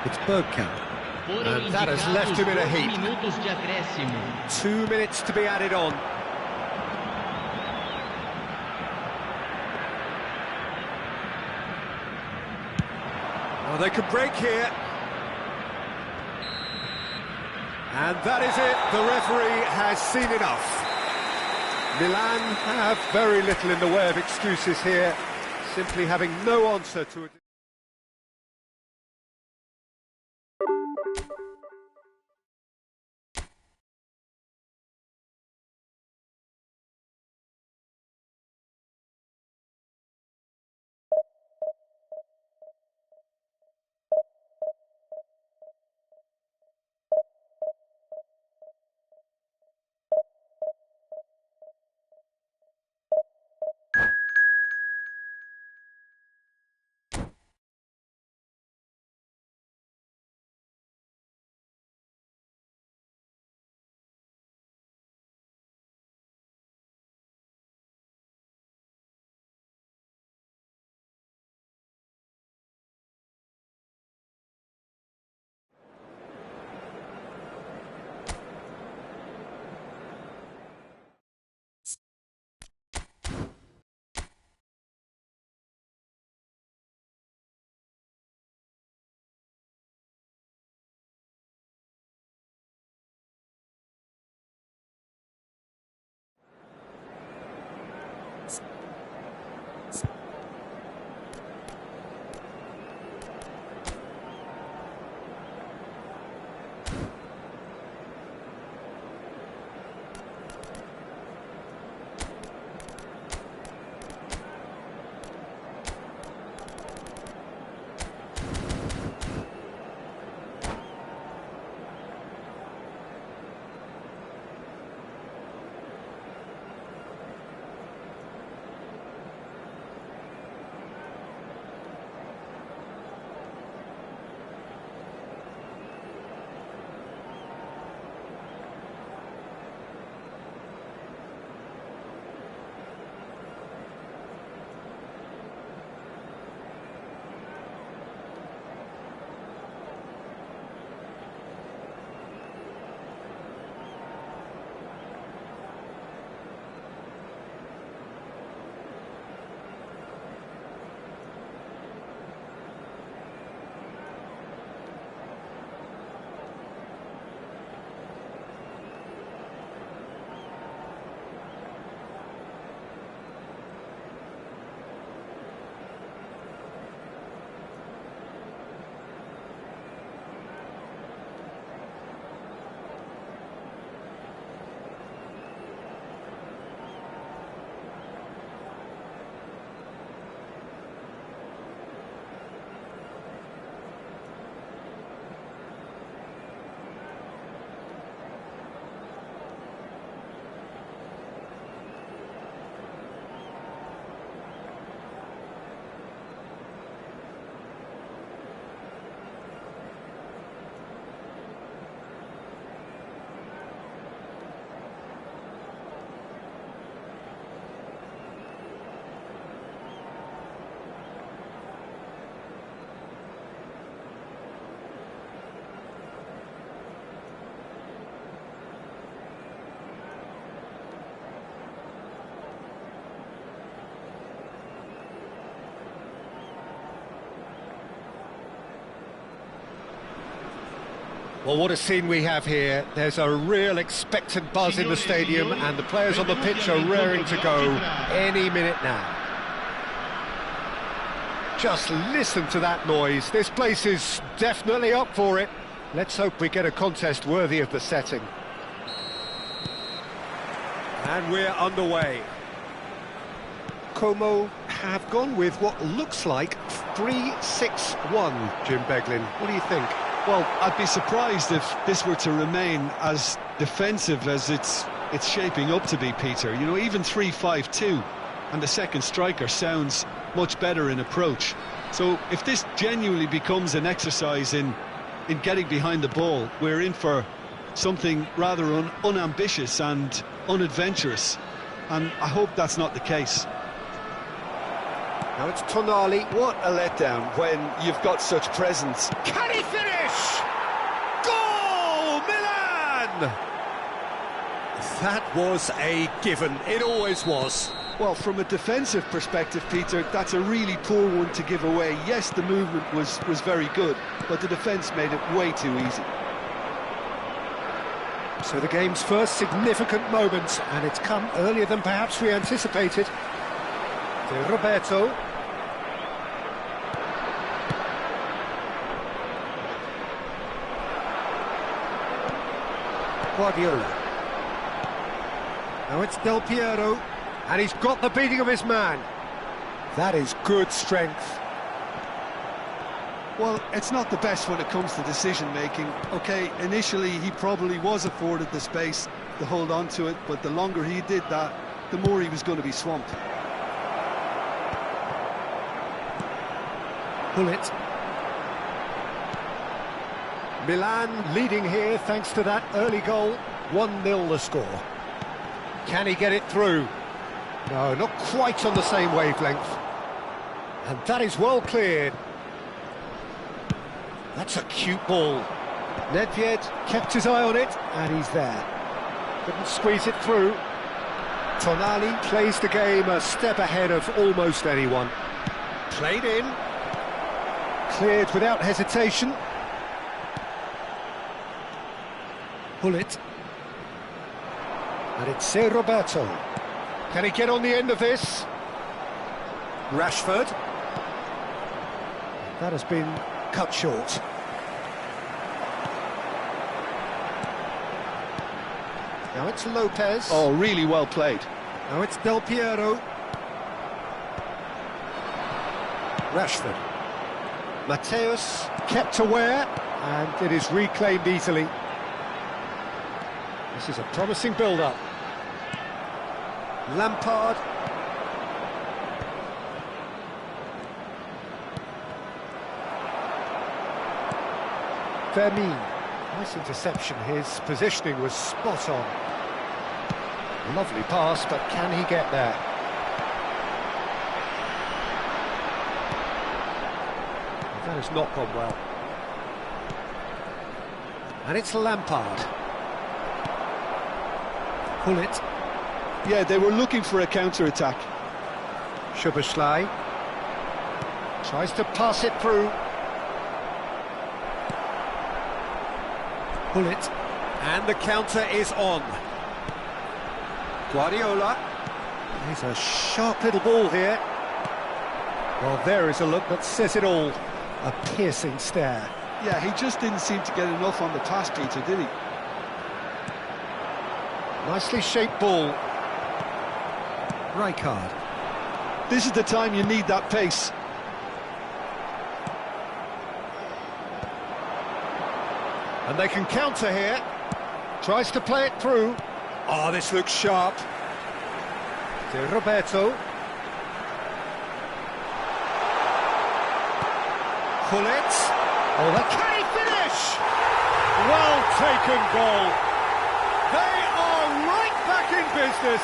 It's Bergkamp. And that has left him in a heap. 2 minutes to be added on. Oh, they could break here. And that is it. The referee has seen enough. Milan have very little in the way of excuses here, simply having no answer to it. Well, what a scene we have here. There's a real expectant buzz in the stadium, and the players on the pitch are raring to go any minute now. Just listen to that noise. This place is definitely up for it. Let's hope we get a contest worthy of the setting. And we're underway. Como have gone with what looks like 3-6-1, Jim Beglin. What do you think? Well, I'd be surprised if this were to remain as defensive as it's shaping up to be, Peter. You know, even 3-5-2 and the second striker sounds much better in approach. So if this genuinely becomes an exercise in getting behind the ball, we're in for something rather unambitious and unadventurous. And I hope that's not the case. Now it's Tonali. What a letdown when you've got such presence. Can he finish? Goal, Milan! That was a given. It always was. Well, from a defensive perspective, Peter, that's a really poor one to give away. Yes, the movement was very good, but the defence made it way too easy. So the game's first significant moment, and it's come earlier than perhaps we anticipated. To Roberto. Guardiola. Now it's Del Piero, and he's got the beating of his man. That is good strength. Well, it's not the best when it comes to decision-making. OK, initially he probably was afforded the space to hold on to it, but the longer he did that, the more he was going to be swamped. Pull it. Milan leading here thanks to that early goal. 1-0 the score. Can he get it through? No, not quite on the same wavelength. And that is well cleared. That's a cute ball. Nedved kept his eye on it, and he's there. Couldn't squeeze it through. Tonali plays the game a step ahead of almost anyone. Played in. Cleared without hesitation. Pull it. And it's Roberto. Can he get on the end of this? Rashford. That has been cut short. Now it's Lopez. Oh, really well played. Now it's Del Piero. Rashford. Mateus kept aware, and it is reclaimed easily. This is a promising build-up. Lampard. Vermeer. Nice interception. His positioning was spot on. Lovely pass, but can he get there? That has not gone well. And it's Lampard. Pull it. Yeah, they were looking for a counter-attack. Szoboszlai tries to pass it through. Pull it. And the counter is on. Guardiola. He's a sharp little ball here. Well, there is a look that says it all. A piercing stare. Yeah, he just didn't seem to get enough on the pass, Peter, did he? Nicely shaped ball. Rijkaard. This is the time you need that pace. And they can counter here. Tries to play it through. Oh, this looks sharp. To Roberto. Pull it. Oh, that can he finish? Well taken goal. They are right back in business.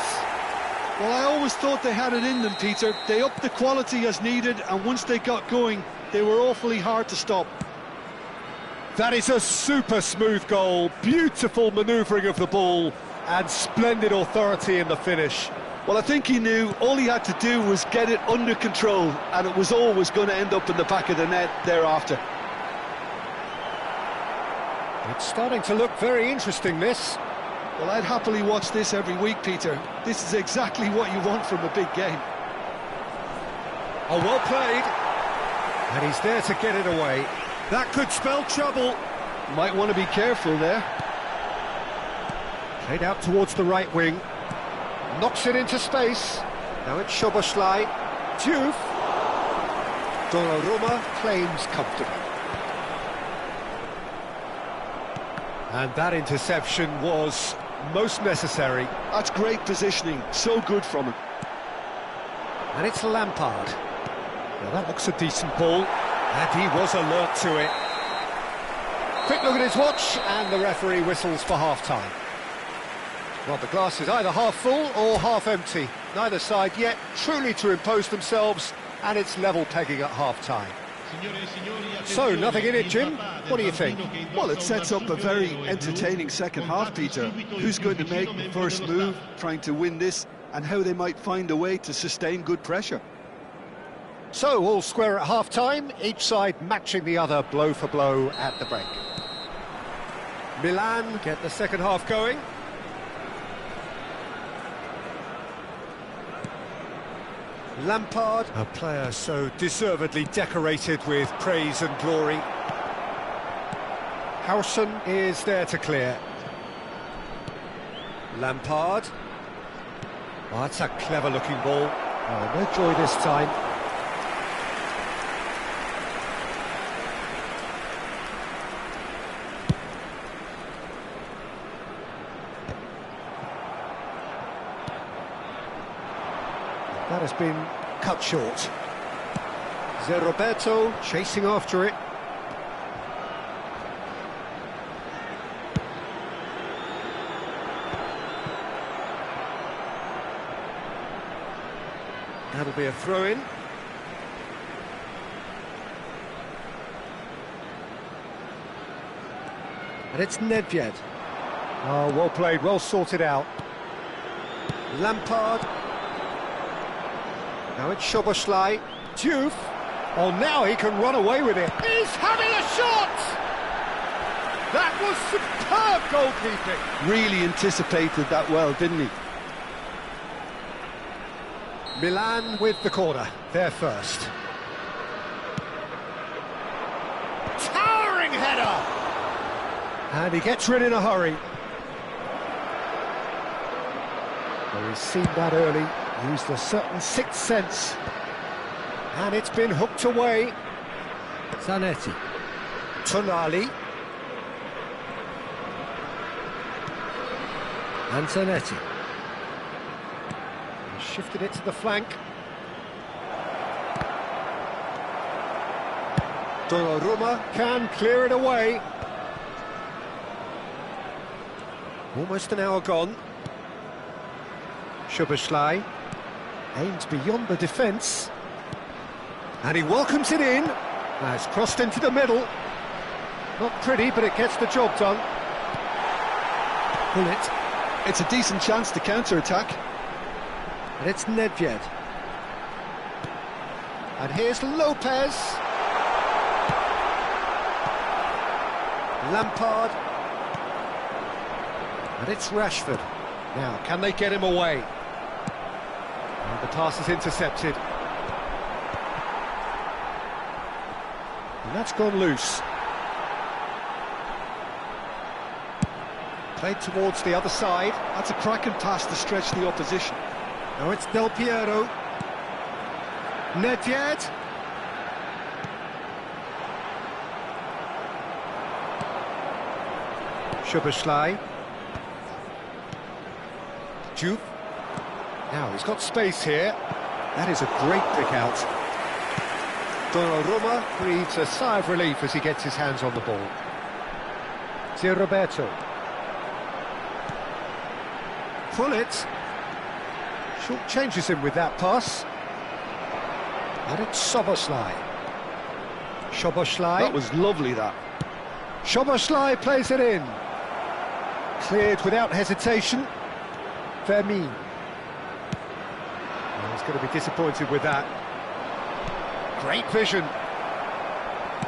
Well, I always thought they had it in them, Peter. They upped the quality as needed, and once they got going, they were awfully hard to stop. That is a super smooth goal. Beautiful manoeuvring of the ball and splendid authority in the finish. Well, I think he knew all he had to do was get it under control, and it was always going to end up in the back of the net thereafter. It's starting to look very interesting, this. Well, I'd happily watch this every week, Peter. This is exactly what you want from a big game. Oh, well played. And he's there to get it away. That could spell trouble. Might want to be careful there. Played out towards the right wing. Knocks it into space. Now it's Szoboszlai. Diouf. Donnarumma claims comfortably. And that interception was most necessary. That's great positioning. So good from him. And it's Lampard. Now that looks a decent ball. And he was alert to it. Quick look at his watch, and the referee whistles for half-time. Well, the glass is either half full or half empty. Neither side yet truly to impose themselves, and it's level pegging at half-time. So, nothing in it, Jim. What do you think? Well, it sets up a very entertaining second half, Peter. Who's going to make the first move, trying to win this, and how they might find a way to sustain good pressure. So, all square at half-time, each side matching the other blow for blow at the break. Milan get the second half going. Lampard, a player so deservedly decorated with praise and glory. Howson is there to clear. Lampard. Oh, that's a clever-looking ball. Oh, no joy this time. That has been cut short. Roberto chasing after it. That'll be a throw-in. And it's Nedved. Oh, well played, well sorted out. Lampard. Now it's Szoboszlai. Diouf. Oh, now he can run away with it. He's having a shot! That was superb goalkeeping. Really anticipated that well, didn't he? Milan with the corner. They're first. Towering header! And he gets rid in a hurry. Well, he's seen that early. Used a certain sixth sense. And it's been hooked away. Zanetti. Tonali. And Zanetti. Shifted it to the flank. Donnarumma can clear it away. Almost an hour gone. Szoboszlai. Aimed beyond the defence. And he welcomes it in. Now it's crossed into the middle. Not pretty, but it gets the job done. Pull it. It's a decent chance to counter-attack. And it's Nedved. And here's Lopez. Lampard. And it's Rashford. Now, can they get him away? And the pass is intercepted. And that's gone loose. Played towards the other side. That's a cracking pass to stretch the opposition. Now it's Del Piero. Nedved. Szoboszlai. Diouf. Now he's got space here. That is a great pick out. Donnarumma breathes a sigh of relief as he gets his hands on the ball. Roberto. Pull it. Short changes him with that pass. And it's Szoboszlai. Szoboszlai. That was lovely, that. Szoboszlai plays it in. Cleared without hesitation. Vermin. Well, he's going to be disappointed with that. Great vision.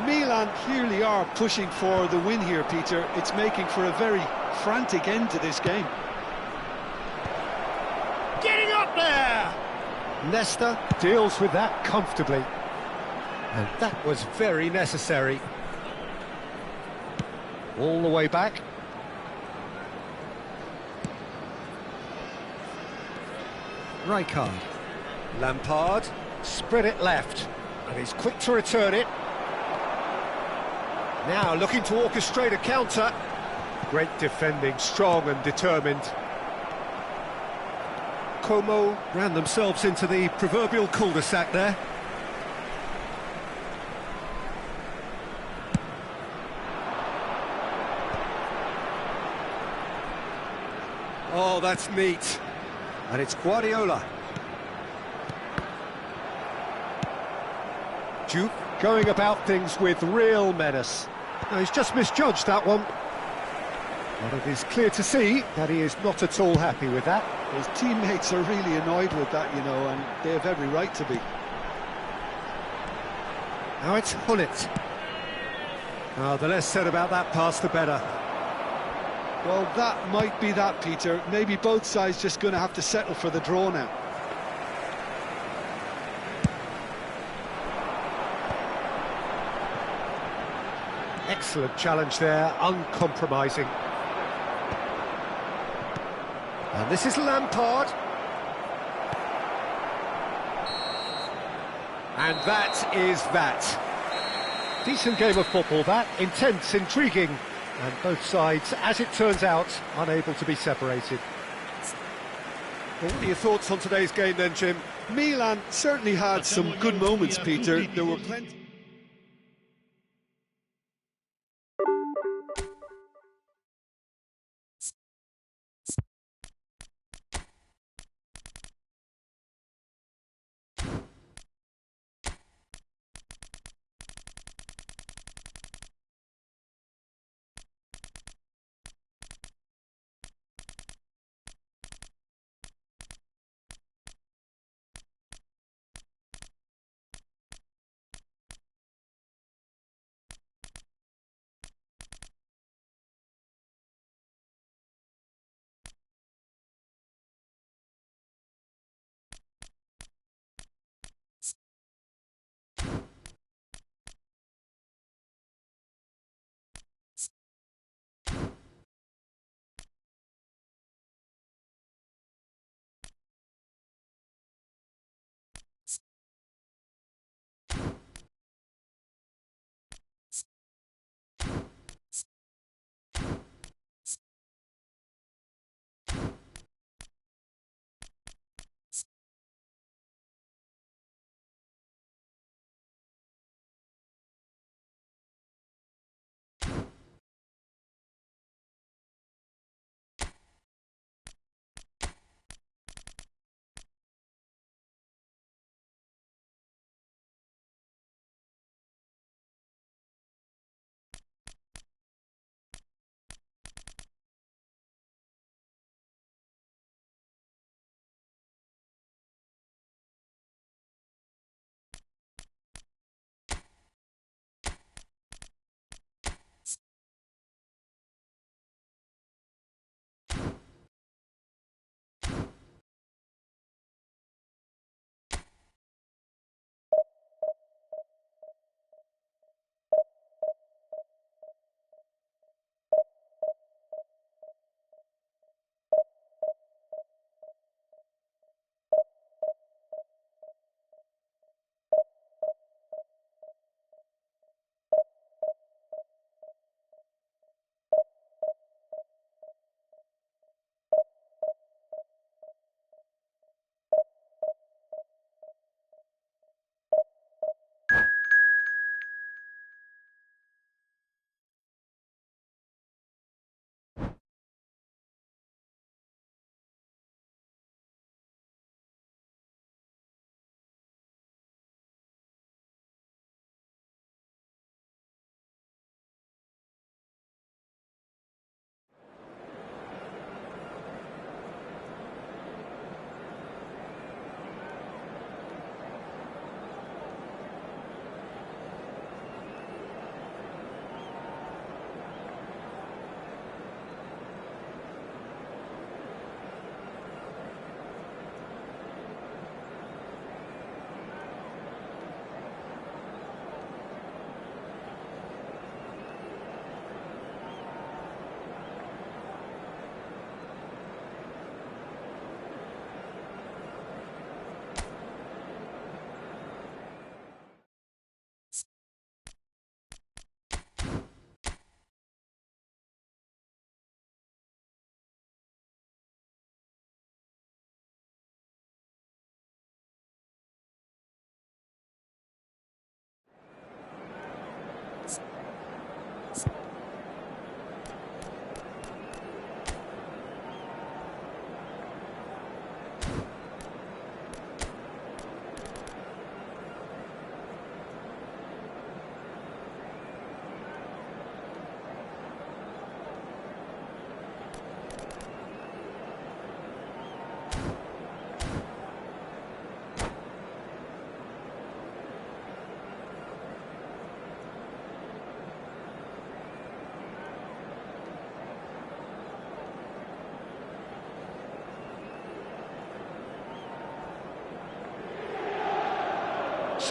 Milan clearly are pushing for the win here, Peter. It's making for a very frantic end to this game. Getting up there! Nesta deals with that comfortably. And that was very necessary. All the way back. Rijkaard. Lampard, spread it left, and he's quick to return it. Now looking to orchestrate a counter. Great defending, strong and determined. Como ran themselves into the proverbial cul-de-sac there. Oh, that's neat. And it's Guardiola. Duke going about things with real menace. No, he's just misjudged that one. But it is clear to see that he is not at all happy with that. His teammates are really annoyed with that, you know, and they have every right to be. Now it's Hullet. Oh, the less said about that pass, the better. Well, that might be that, Peter. Maybe both sides just going to have to settle for the draw now. Excellent challenge there, uncompromising. And this is Lampard. And that is that. Decent game of football, that. Intense, intriguing. And both sides, as it turns out, unable to be separated. Well, what are your thoughts on today's game then, Jim? Milan certainly had some good moments, Peter. There were plenty.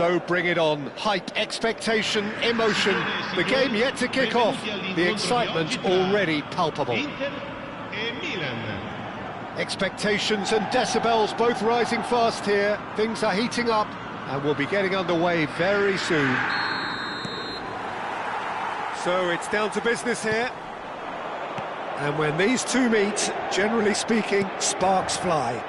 So bring it on. Hype, expectation, emotion. The game yet to kick off. The excitement already palpable. Inter e Milan. Expectations and decibels both rising fast here. Things are heating up and we'll be getting underway very soon. So it's down to business here. And when these two meet, generally speaking, sparks fly.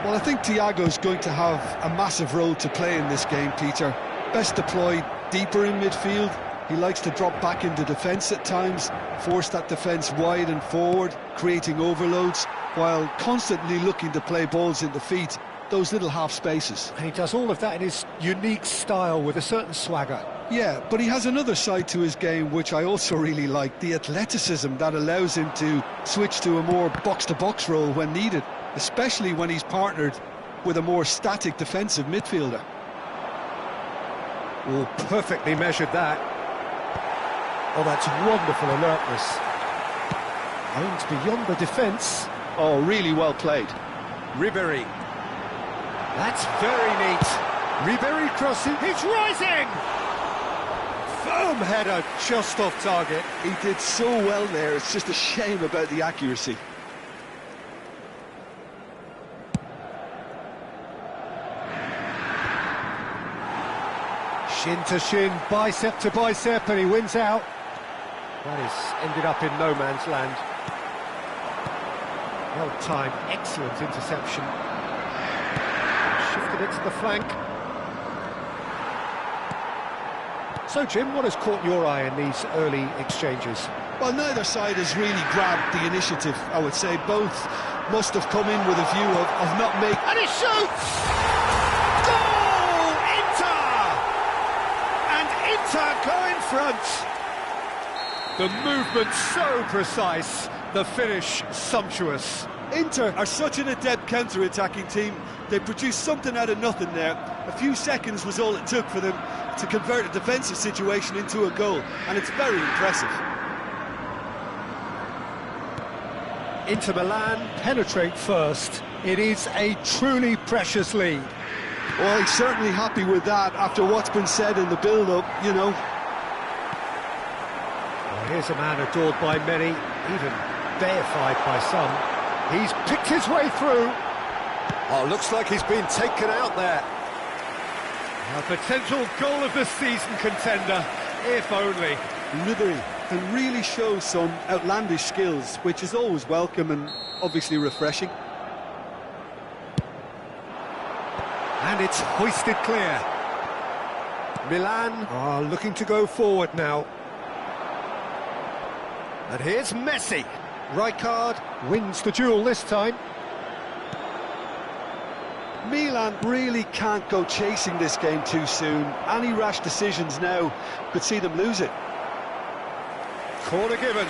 Well, I think Thiago's going to have a massive role to play in this game, Peter. Best deployed deeper in midfield. He likes to drop back into defence at times, force that defence wide and forward, creating overloads, while constantly looking to play balls in the feet, those little half spaces. And he does all of that in his unique style with a certain swagger. Yeah, but he has another side to his game which I also really like, the athleticism that allows him to switch to a more box-to-box role when needed, especially when he's partnered with a more static defensive midfielder. Oh, perfectly measured that. Oh, that's wonderful alertness. Aimed beyond the defence. Oh, really well played. Ribéry. That's very neat. Ribéry crossing. He's rising! Firm header just off target. He did so well there, it's just a shame about the accuracy. Shin to shin, bicep to bicep, and he wins out. That is ended up in no man's land. Well timed, excellent interception. Shifted it to the flank. So, Jim, what has caught your eye in these early exchanges? Well, neither side has really grabbed the initiative, I would say. Both must have come in with a view of not making... And he shoots! Goal! Inter! And Inter go in front. The movement so precise, the finish sumptuous. Inter are such an adept counter-attacking team. They produced something out of nothing there. A few seconds was all it took for them to convert a defensive situation into a goal, and it's very impressive. Inter Milan penetrate first. It is a truly precious lead. Well, he's certainly happy with that after what's been said in the build-up, you know. Well, here's a man adored by many, even deified by some. He's picked his way through. Oh, looks like he's been taken out there. A potential goal of the season contender, if only. Ribéry can really show some outlandish skills, which is always welcome and obviously refreshing. And it's hoisted clear. Milan are looking to go forward now. And here's Messi. Rijkaard wins the duel this time. Milan really can't go chasing this game too soon. Any rash decisions now could see them lose it. Corner given.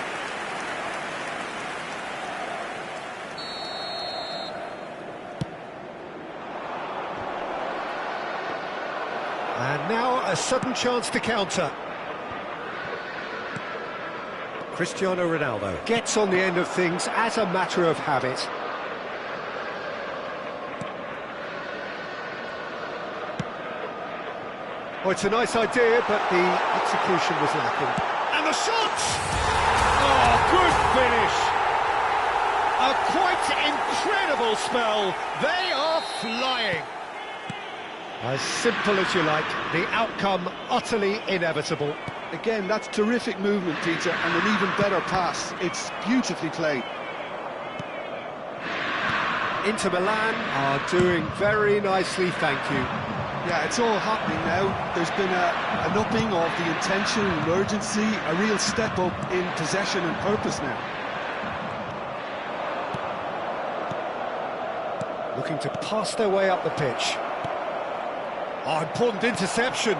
And now a sudden chance to counter. Cristiano Ronaldo gets on the end of things as a matter of habit. Oh, it's a nice idea, but the execution was lacking. And the shot! Oh, good finish! A quite incredible spell. They are flying. As simple as you like, the outcome utterly inevitable. Again, that's terrific movement, Peter, and an even better pass. It's beautifully played. Inter Milan are doing very nicely, thank you. Yeah, it's all happening now. There's been an upping of the intention and urgency, a real step up in possession and purpose now. Looking to pass their way up the pitch. Oh, important interception.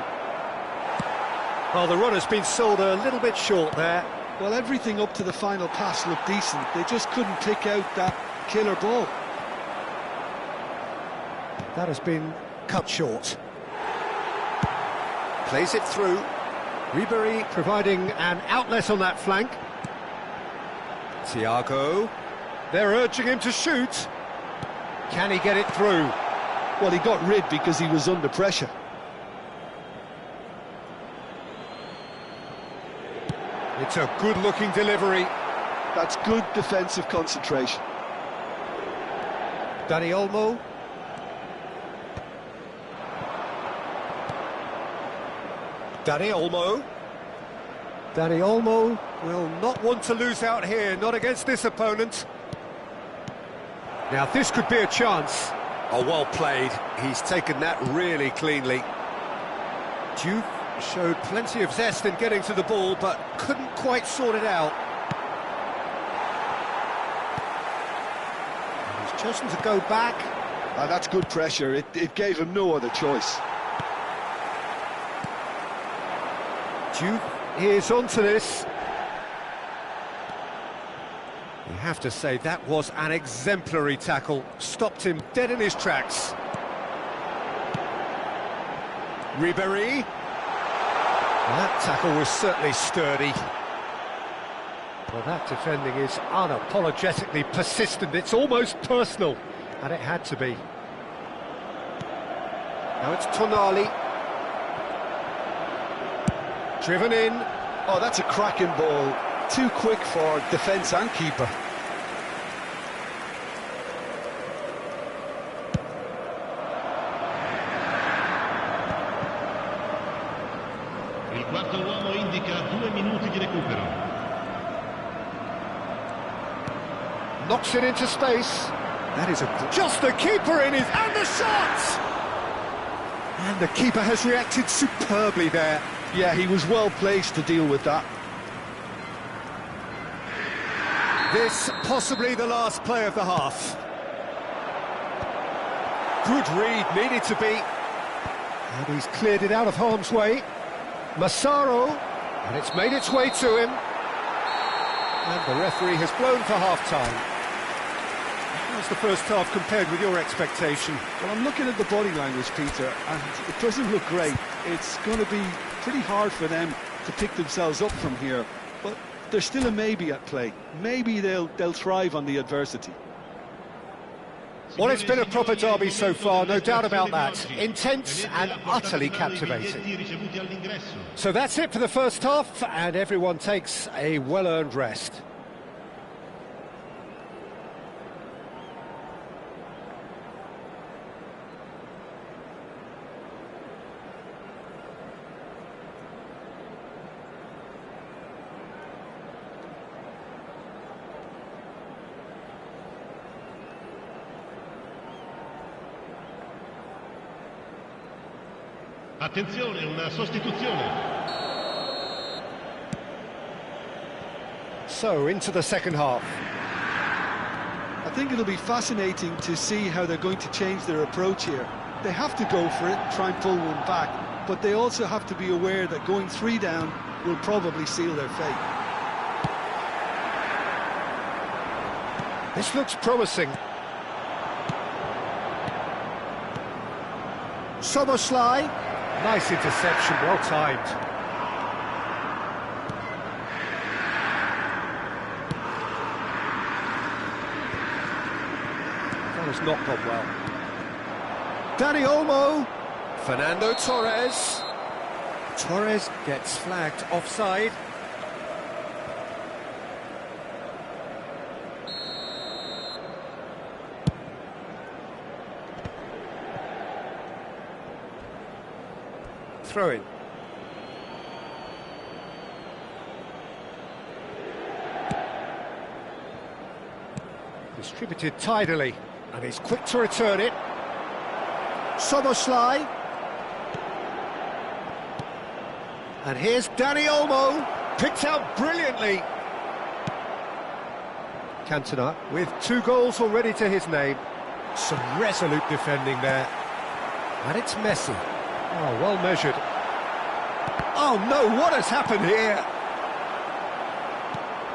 Well, the run has been sold a little bit short there. Well, everything up to the final pass looked decent. They just couldn't pick out that killer ball. That has been cut short. Plays it through. Ribéry providing an outlet on that flank. Thiago. They're urging him to shoot. Can he get it through? Well, he got rid because he was under pressure. It's a good-looking delivery. That's good defensive concentration. Dani Olmo. Dani Olmo. Dani Olmo will not want to lose out here, not against this opponent. Now this could be a chance. Oh, well played. He's taken that really cleanly. Juve showed plenty of zest in getting to the ball, but couldn't quite sort it out. And he's chosen to go back. That's good pressure. It gave him no other choice. Juve is onto this. You have to say that was an exemplary tackle. Stopped him dead in his tracks. Ribéry. That tackle was certainly sturdy. Well, that defending is unapologetically persistent. It's almost personal, and it had to be. Now it's Tonali. Driven in. Oh, that's a cracking ball. Too quick for defence and keeper. Il quarto uomo indica 2 minuti di recupero. Knocks it into space. That is just the keeper in his... And the shot! And the keeper has reacted superbly there. Yeah, he was well placed to deal with that. This possibly the last play of the half. Good read, needed to be. And he's cleared it out of harm's way. Massaro, and it's made its way to him. And the referee has blown for half-time. How's the first half compared with your expectation? Well, I'm looking at the body language, Peter, and it doesn't look great. It's going to be pretty hard for them to pick themselves up from here, but there's still a maybe at play. Maybe they'll thrive on the adversity. Well, it's been a proper derby so far, no doubt about that. Intense and utterly captivating. So that's it for the first half, and everyone takes a well-earned rest. Attenzione, una sostituzione. So, into the second half. I think it'll be fascinating to see how they're going to change their approach here. They have to go for it, try and pull one back, but they also have to be aware that going 3 down will probably seal their fate. This looks promising. Soboslai. Nice interception, well timed. That has not gone well. Dani Olmo. Fernando Torres. Torres gets flagged offside. Throw in. Distributed tidily, and he's quick to return it. Soboslai. And here's Dani Olmo, picked out brilliantly. Cantona with 2 goals already to his name. Some resolute defending there. And it's Messi. Oh, well measured. Oh no, what has happened here?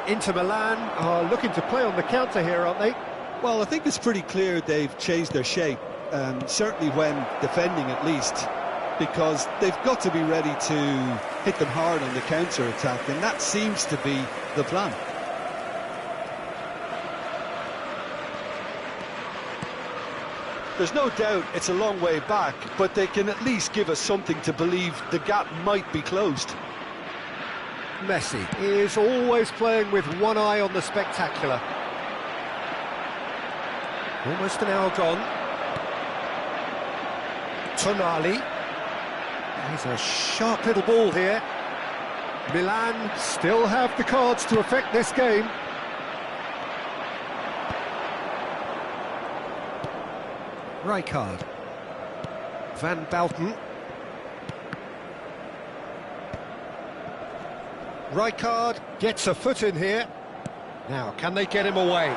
Inter Milan are looking to play on the counter here, aren't they? Well, I think it's pretty clear they've changed their shape, certainly when defending at least, because they've got to be ready to hit them hard on the counter-attack, and that seems to be the plan. There's no doubt it's a long way back, but they can at least give us something to believe the gap might be closed. Messi is always playing with one eye on the spectacular. Almost an hour gone. Tonali. He's a sharp little ball here. Milan still have the cards to affect this game. Rijkaard. Van Bauten. Rijkaard gets a foot in here. Now, can they get him away?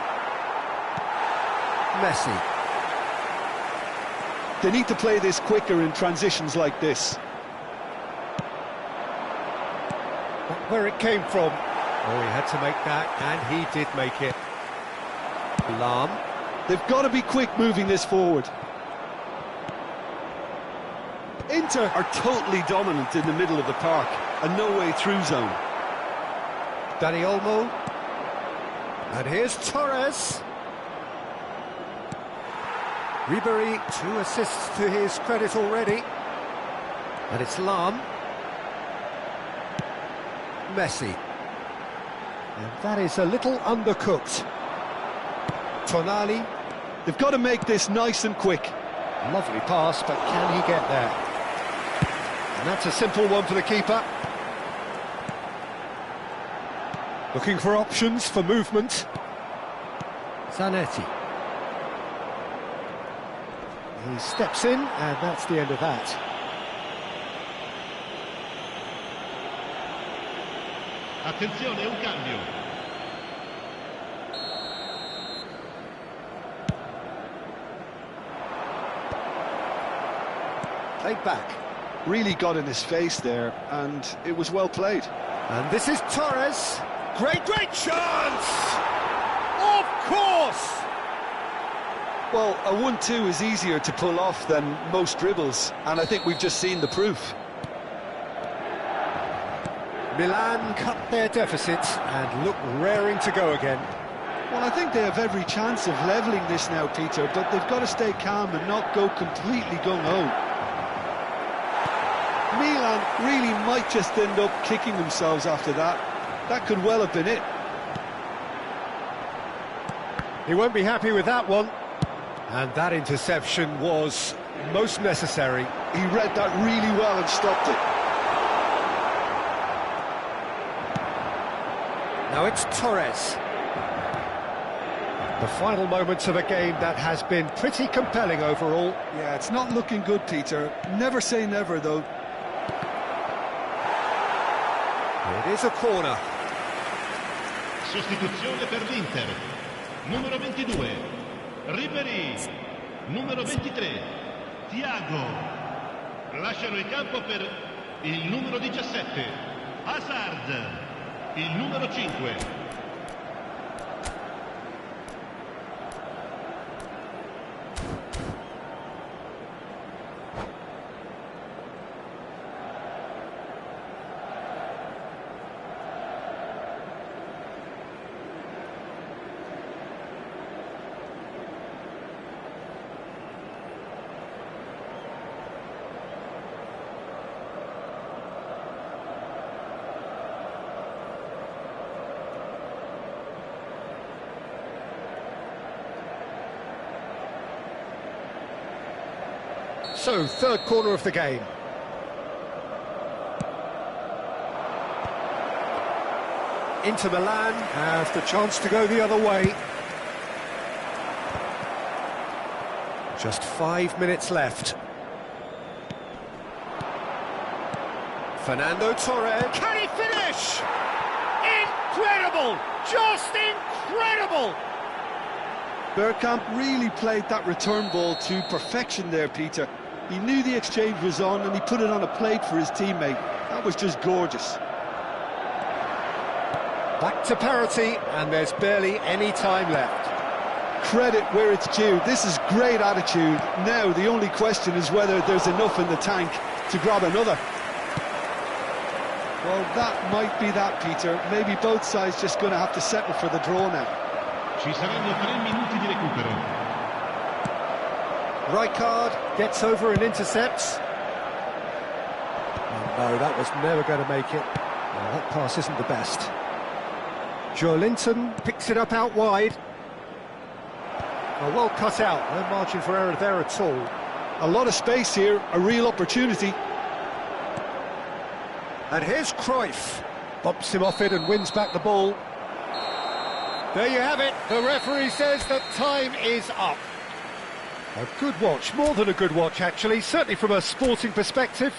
Messi. They need to play this quicker in transitions like this. Where it came from. Oh, he had to make that, and he did make it. Lahm. They've got to be quick moving this forward. Inter are totally dominant in the middle of the park, a no-way through zone. Dani Olmo. And here's Torres. Ribery, 2 assists to his credit already. And it's Lahm. Messi. And that is a little undercooked. Tonali. They've got to make this nice and quick. Lovely pass, but can he get there? And that's a simple one for the keeper. Looking for options for movement. Zanetti. He steps in, and that's the end of that. Attenzione, un cambio. Played back. Really got in his face there, and it was well played. And this is Torres. Great chance! Of course! Well, a 1-2 is easier to pull off than most dribbles, and I think we've just seen the proof. Milan cut their deficit and look raring to go again. Well, I think they have every chance of levelling this now, Peter, but they've got to stay calm and not go completely gung-ho. Milan really might just end up kicking themselves after that. That could well have been it. He won't be happy with that one. And that interception was most necessary. He read that really well and stopped it. Now it's Torres. The final moments of a game that has been pretty compelling overall. Yeah, it's not looking good, Peter. Never say never, though. It is a corner. Sostituzione per l'Inter. Numero 22. Ribery. Numero 23. Thiago. Lasciano il campo per il numero 17. Hazard. Il numero 5. So, third corner of the game. Inter Milan have the chance to go the other way. Just 5 minutes left. Fernando Torres. Can he finish? Incredible! Just incredible! Bergkamp really played that return ball to perfection there, Peter. He knew the exchange was on and he put it on a plate for his teammate. That was just gorgeous. Back to parity, and there's barely any time left. Credit where it's due. This is great attitude. Now the only question is whether there's enough in the tank to grab another. Well, that might be that, Peter. Maybe both sides just going to have to settle for the draw now. Ci saranno 3 minuti di recupero. Rijkaard gets over and intercepts. Oh no, that was never going to make it. Well, that pass isn't the best. Joe Linton picks it up out wide. Well cut out, no margin for error there at all. A lot of space here, a real opportunity. And here's Cruyff. Bumps him off it and wins back the ball. There you have it. The referee says that time is up. A good watch, more than a good watch actually, certainly from a sporting perspective.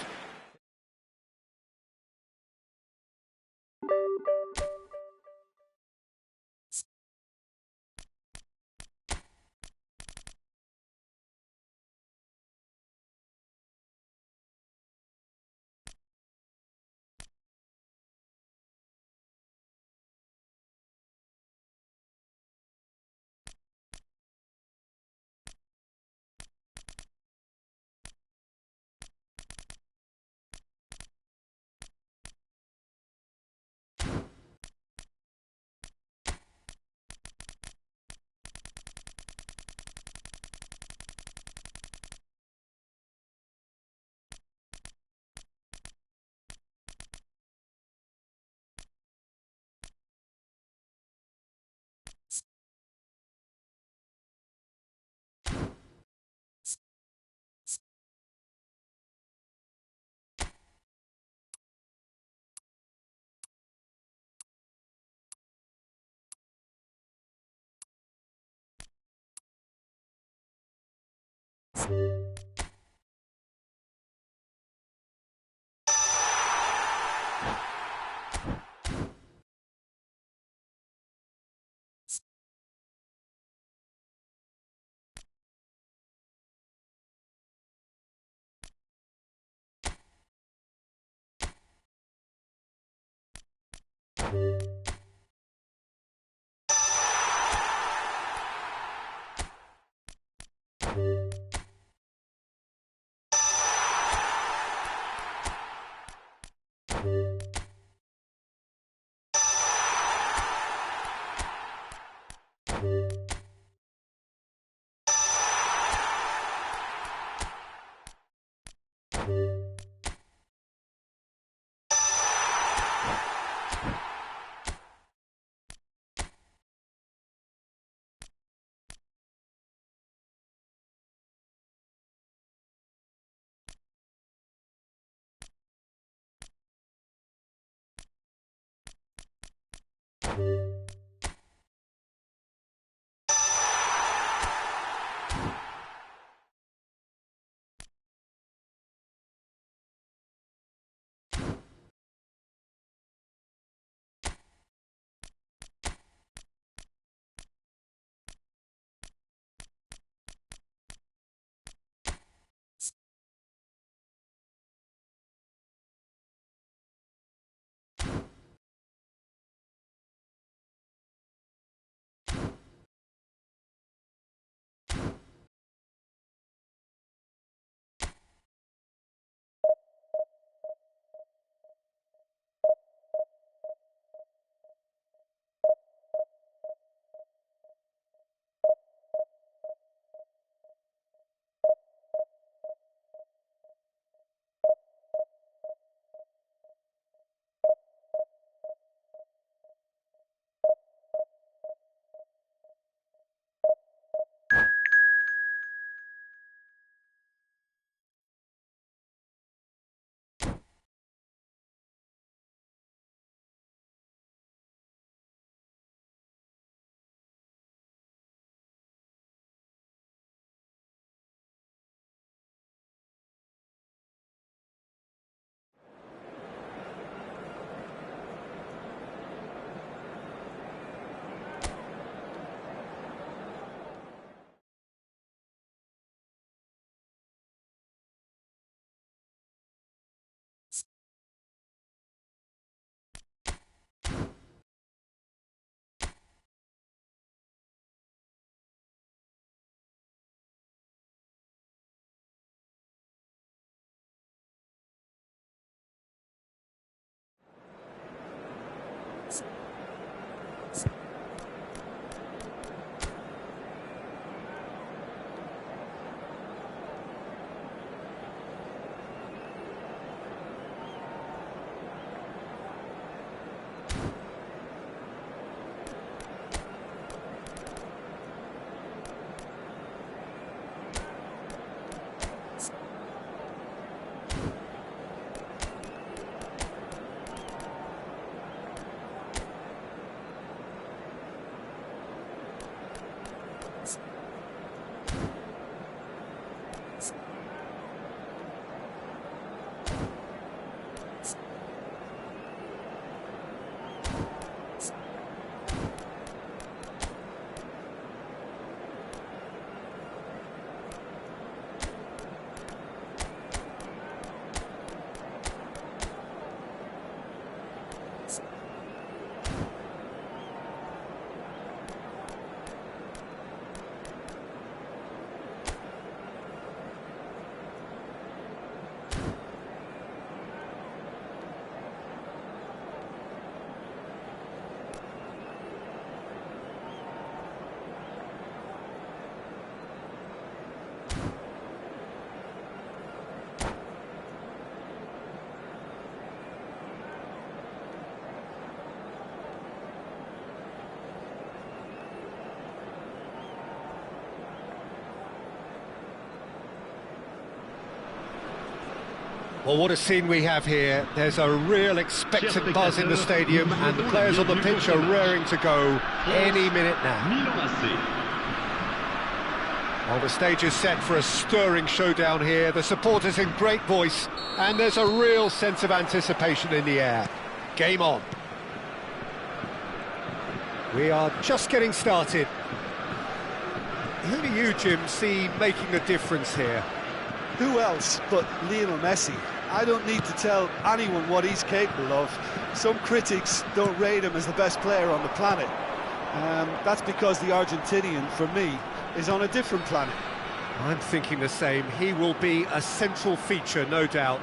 Well, what a scene we have here. There's a real expectant buzz in the stadium, and the players on the pitch are raring to go any minute now. Well, the stage is set for a stirring showdown here. The supporters in great voice, and there's a real sense of anticipation in the air. Game on. We are just getting started. Who do you, Jim, see making the difference here? Who else but Lionel Messi? I don't need to tell anyone what he's capable of. Some critics don't rate him as the best player on the planet. That's because the Argentinian, for me, is on a different planet. I'm thinking the same. He will be a central feature, no doubt.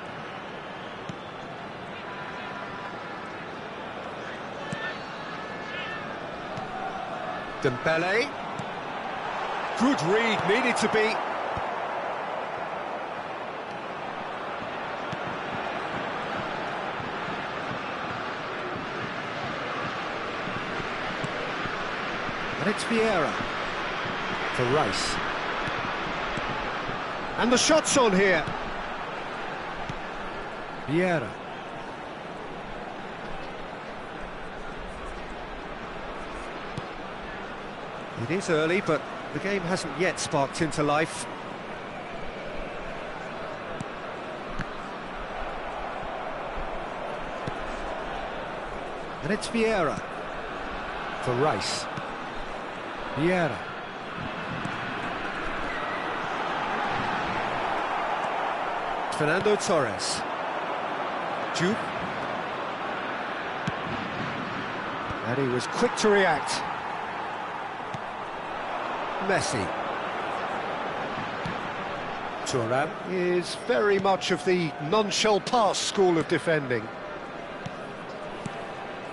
Dembele. Good read, needed to be. And it's Vieira for Rice. And the shot's on here. Vieira. It is early, but the game hasn't yet sparked into life. And it's Vieira for Rice. Vieira. Fernando Torres. Jude. And he was quick to react. Messi. Thuram is very much of the none-shall-pass school of defending.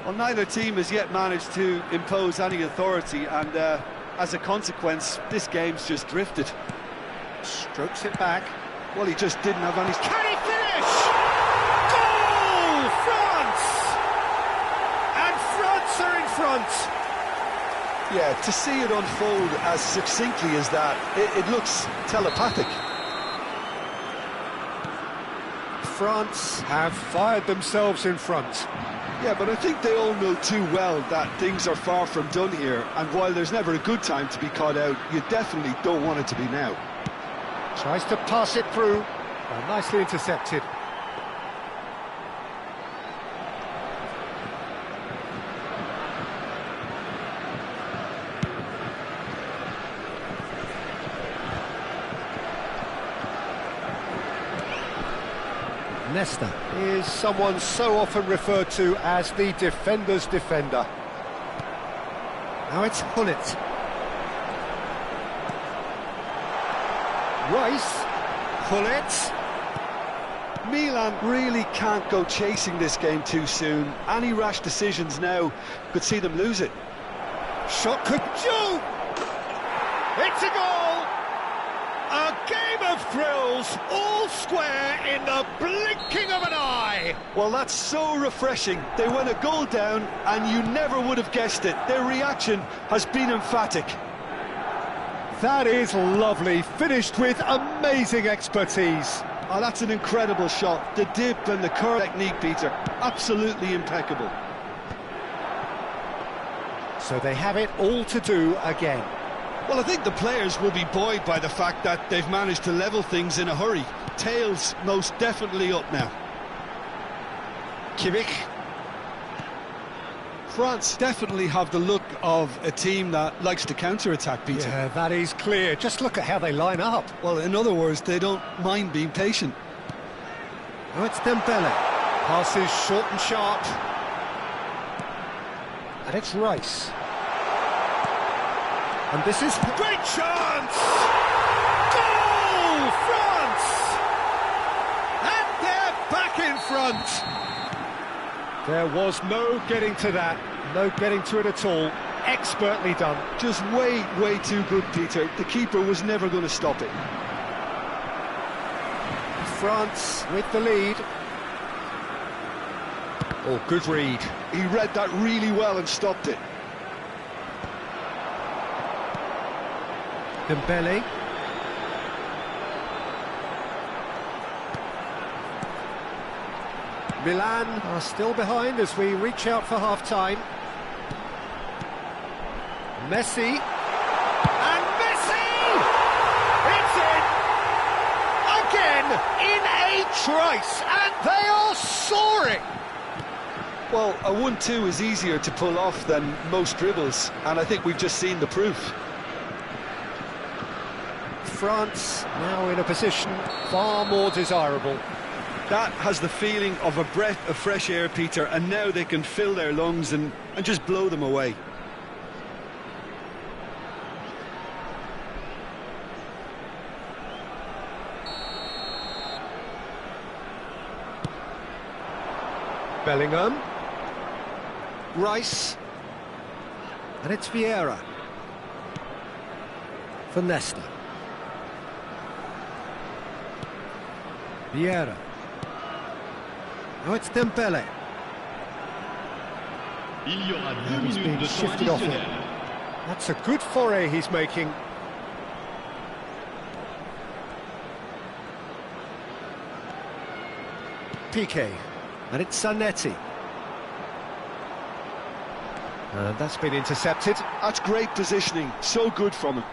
Well, neither team has yet managed to impose any authority, and as a consequence, this game's just drifted. Strokes it back. Well, he just didn't have any... Can he finish? Goal! France! And France are in front! Yeah, to see it unfold as succinctly as that, it looks telepathic. France have fired themselves in front. Yeah, but I think they all know too well that things are far from done here, and while there's never a good time to be caught out, you definitely don't want it to be now. Tries to pass it through. Well, nicely intercepted. Nesta is someone so often referred to as the defender's defender. Now it's Hullet. Rice. Hullet. Milan really can't go chasing this game too soon. Any rash decisions now could see them lose it. Shot could do. It's a goal. A game of thrills, all square in the blinking of an eye. Well, that's so refreshing. They went a goal down and you never would have guessed it. Their reaction has been emphatic. That is lovely, finished with amazing expertise. Oh, that's an incredible shot. The dip and the curve technique, Peter, absolutely impeccable. So they have it all to do again. Well, I think the players will be buoyed by the fact that they've managed to level things in a hurry. Tails most definitely up now. Kimmich. France definitely have the look of a team that likes to counter-attack, Peter. Yeah, that is clear. Just look at how they line up. Well, in other words, they don't mind being patient. Oh, it's Dembele. Passes short and sharp. And it's Rice. And this is a great chance! Goal! France! And they're back in front! There was no getting to that, no getting to it at all. Expertly done. Just way too good, Peter. The keeper was never going to stop it. France with the lead. Oh, good read. He read that really well and stopped it. Dembele. Milan are still behind as we reach out for half-time. Messi. And Messi! It's in! Again, in a trice, and they are soaring! Well, a 1-2 is easier to pull off than most dribbles, and I think we've just seen the proof. France now in a position far more desirable. That has the feeling of a breath of fresh air, Peter, and now they can fill their lungs and just blow them away. Bellingham. Rice. And it's Vieira. For Nesta. Vieira. Now it's Dembele. Il y aura 2 He's minutes been de temps shifted off additionnel. him. That's a good foray he's making. Piqué. And it's Zanetti. And that's been intercepted. That's great positioning, so good from him.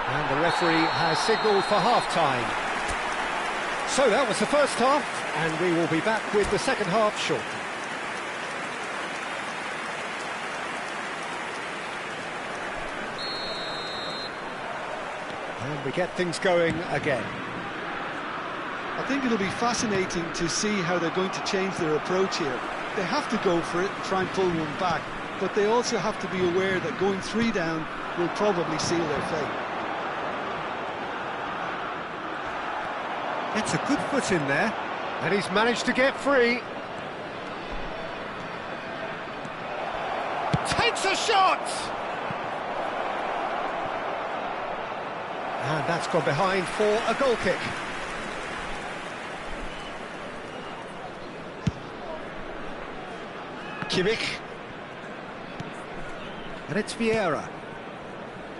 And the referee has signalled for half-time. So that was the first half, and we will be back with the second half shortly. And we get things going again. I think it'll be fascinating to see how they're going to change their approach here. They have to go for it and try and pull one back, but they also have to be aware that going 3 down will probably seal their fate. That's a good foot in there, and he's managed to get free. Takes a shot! And that's gone behind for a goal kick. Kimmich. And it's Vieira.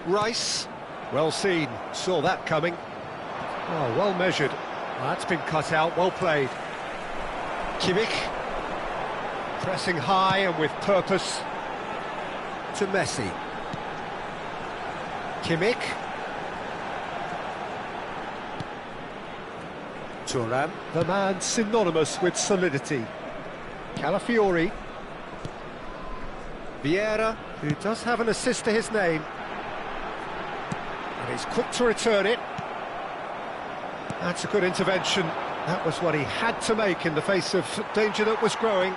Rice. Well seen, saw that coming. Oh, well measured. That's been cut out, well played. Kimmich. Pressing high and with purpose. To Messi. Kimmich. Thuram, the man synonymous with solidity. Calafiori. Vieira, who does have an assist to his name. And he's quick to return it. That's a good intervention. That was what he had to make in the face of danger that was growing.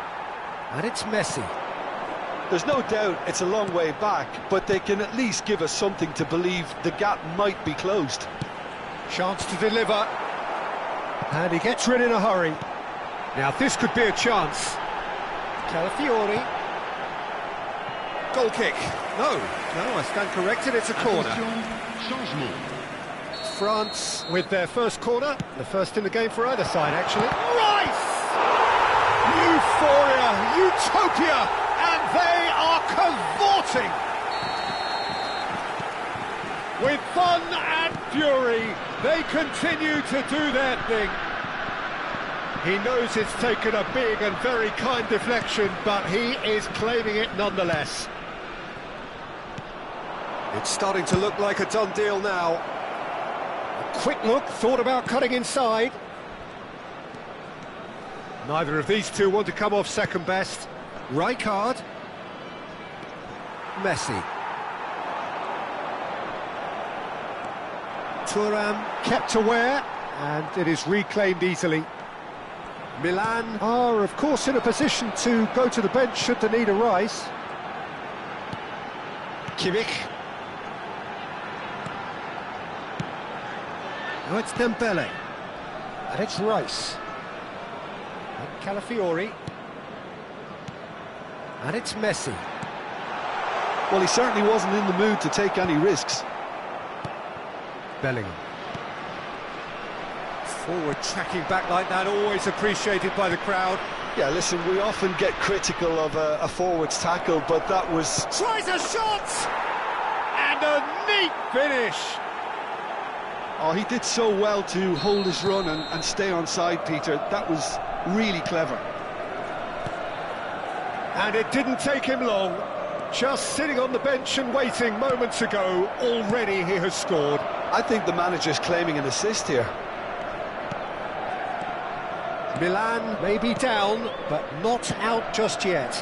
And it's Messi. There's no doubt it's a long way back, but they can at least give us something to believe the gap might be closed. Chance to deliver. And he gets rid in a hurry. Now this could be a chance. Calafiori. Goal kick. No, I stand corrected, it's a corner. Changement. France with their first corner, the first in the game for either side, actually. Rice! Euphoria, utopia, and they are cavorting! With fun and fury, they continue to do their thing. He knows it's taken a big and very kind deflection, but he is claiming it nonetheless. It's starting to look like a done deal now. A quick look, thought about cutting inside. Neither of these two want to come off second best. Rijkaard. Messi. Thuram kept aware, and it is reclaimed easily. Milan are, of course, in a position to go to the bench should they need a rise. Kimmich. Now it's Dembele. And it's Rice. And Calafiori. And it's Messi. Well, he certainly wasn't in the mood to take any risks. Bellingham. Forward tracking back like that, always appreciated by the crowd. Yeah, listen, we often get critical of a forward's tackle, but that was... Tries a shot! And a neat finish! Oh, he did so well to hold his run and stay on side, Peter. That was really clever. And it didn't take him long. Just sitting on the bench and waiting moments ago, already he has scored. I think the manager's claiming an assist here. Milan may be down, but not out just yet.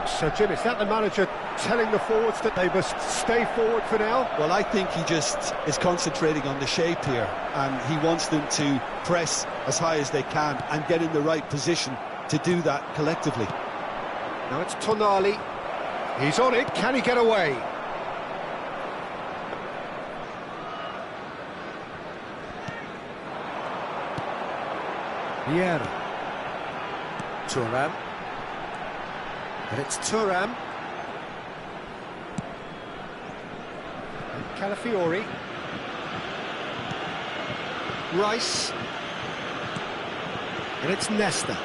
So, Jim, is that the manager telling the forwards that they must stay forward for now? Well, I think he just is concentrating on the shape here, and he wants them to press as high as they can and get in the right position to do that collectively. Now it's Tonali. He's on it. Can he get away? Vieira. Thuram. And it's Thuram. And Calafiori. Rice. And it's Nesta.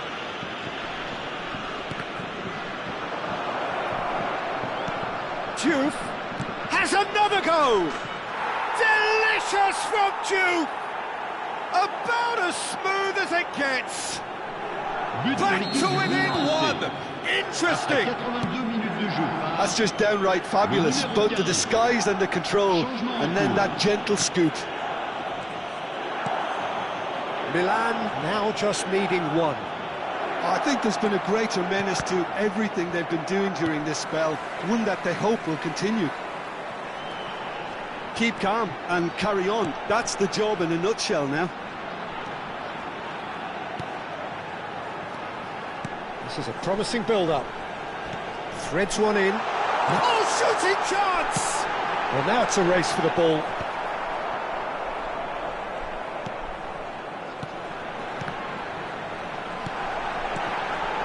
Diouf has another go! Delicious from Diouf! About as smooth as it gets! Back to within one! Interesting! That's just downright fabulous, both the disguise and the control, and then that gentle scoop. Milan now just needing one. I think there's been a greater menace to everything they've been doing during this spell, one that they hope will continue. Keep calm and carry on. That's the job in a nutshell now. This is a promising build-up. Threads one in. Oh, shooting chance! Well, now it's a race for the ball.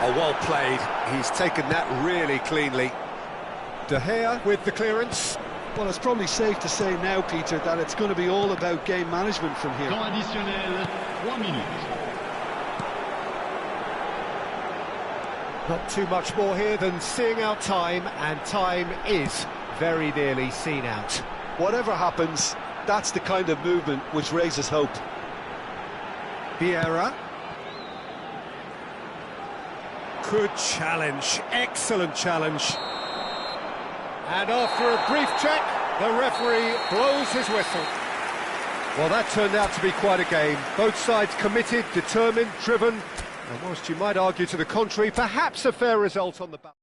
Oh, well played. He's taken that really cleanly. De Gea with the clearance. Well, it's probably safe to say now, Peter, that it's going to be all about game management from here. Temps additionnel, 3 minutes. Not too much more here than seeing out time, and time is very nearly seen out. Whatever happens, that's the kind of movement which raises hope. Vieira. Good challenge, excellent challenge. And after a brief check, the referee blows his whistle. Well, that turned out to be quite a game. Both sides committed, determined, driven, and whilst you might argue to the contrary, perhaps a fair result on the back.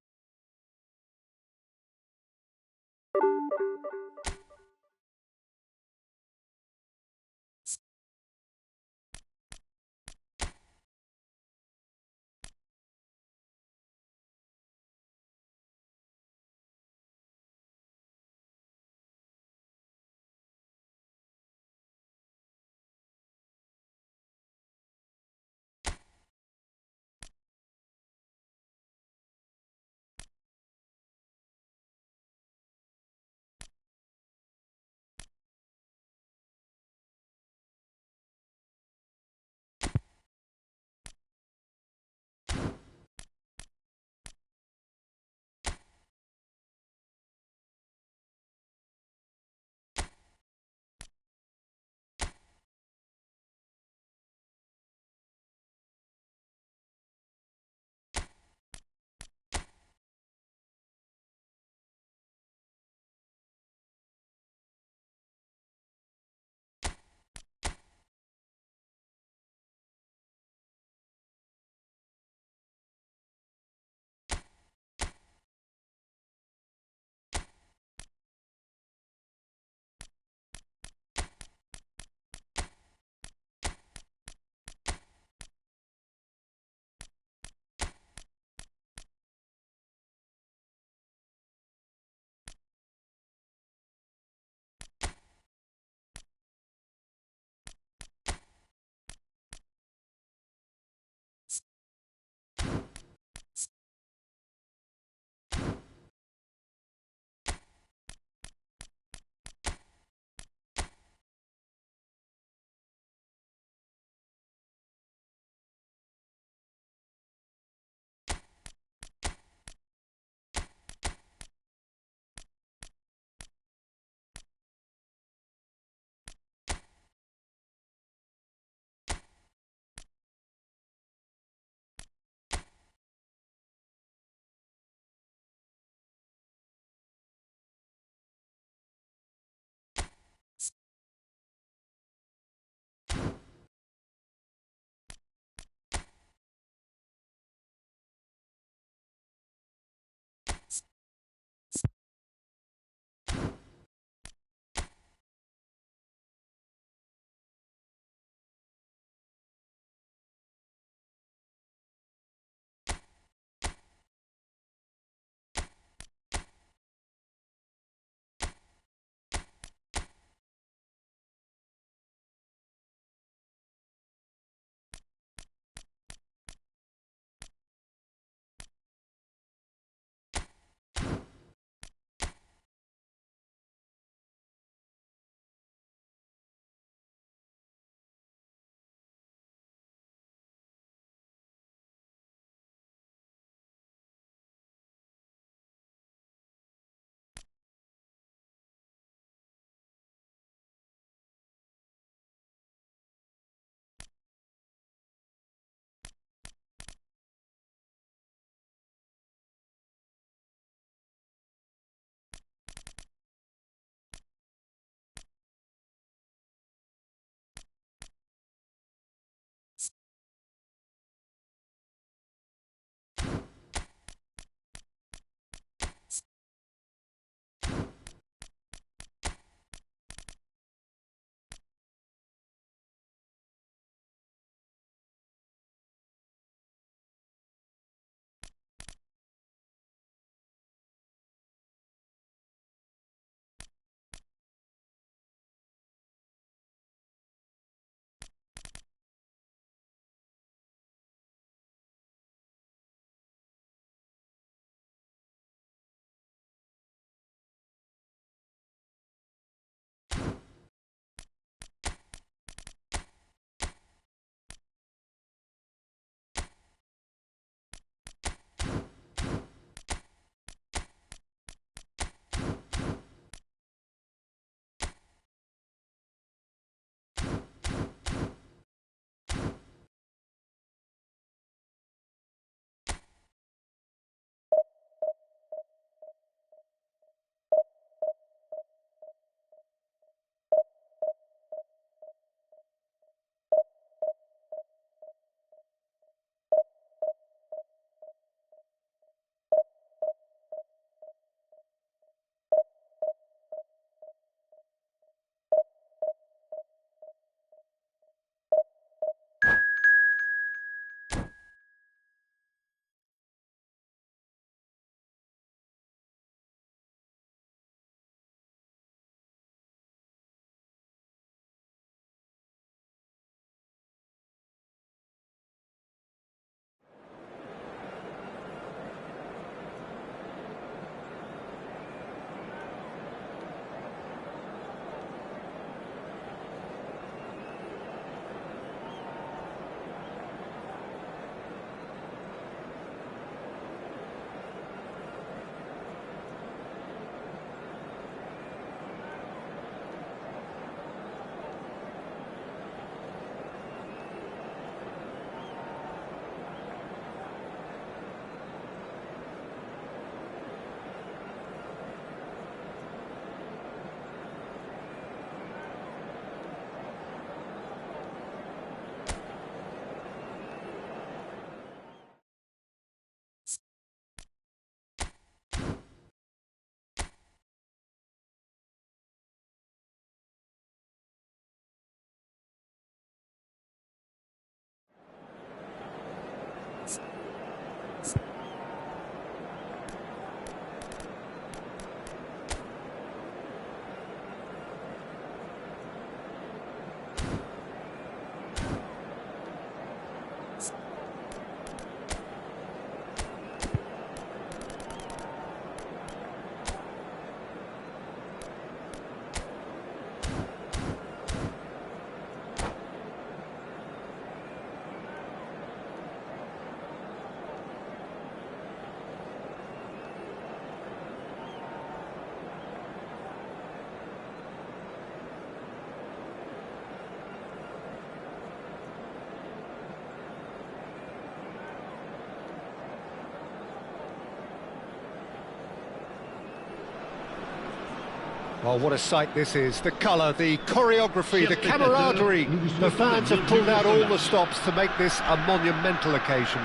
Well, what a sight this is. The colour, the choreography, the camaraderie. The fans have pulled out all the stops to make this a monumental occasion.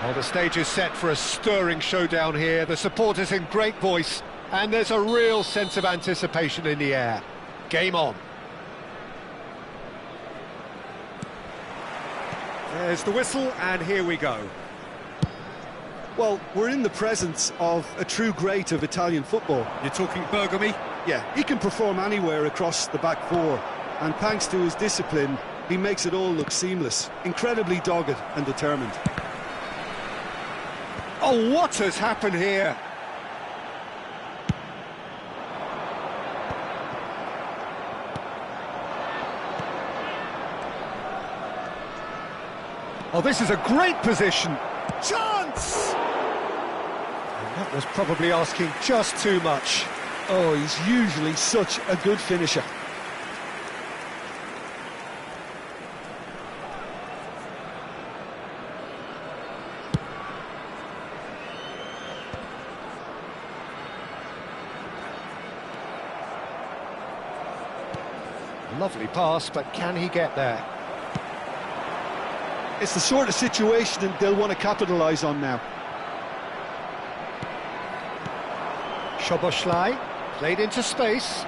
Well, the stage is set for a stirring showdown here. The supporters in great voice, and there's a real sense of anticipation in the air. Game on. There's the whistle, and here we go. Well, we're in the presence of a true great of Italian football. You're talking Bergami? Yeah, he can perform anywhere across the back four, and thanks to his discipline, he makes it all look seamless. Incredibly dogged and determined. Oh, what has happened here? Oh, this is a great position. Chance! And that was probably asking just too much. Oh, he's usually such a good finisher. Lovely pass, but can he get there? It's the sort of situation that they'll want to capitalise on now. Szoboszlai, played into space.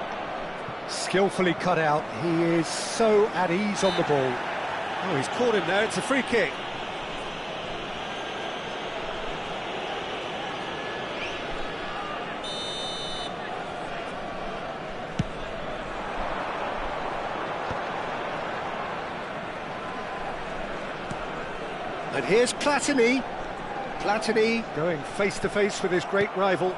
Skillfully cut out. He is so at ease on the ball. Oh, he's caught him there. It's a free kick. And here's Platini. Platini going face-to-face with his great rival.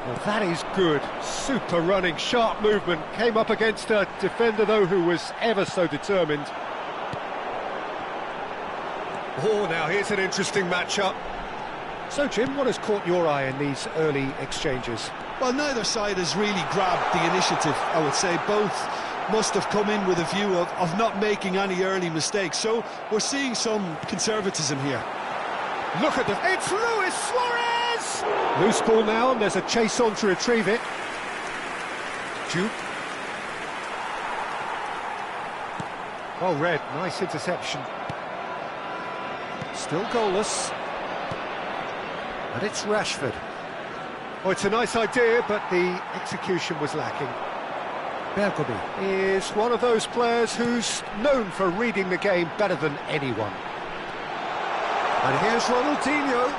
Well, that is good. Super running, sharp movement. Came up against a defender, though, who was ever so determined. Oh, now here's an interesting matchup. So, Jim, what has caught your eye in these early exchanges? Well, neither side has really grabbed the initiative, I would say. Both must have come in with a view of not making any early mistakes. So we're seeing some conservatism here. Look at the... It's Luis Suarez! Loose ball now, and there's a chase on to retrieve it. Duke. Well read, nice interception. Still goalless. And it's Rashford. Oh, it's a nice idea, but the execution was lacking. Bergami is one of those players who's known for reading the game better than anyone. And here's Ronaldinho.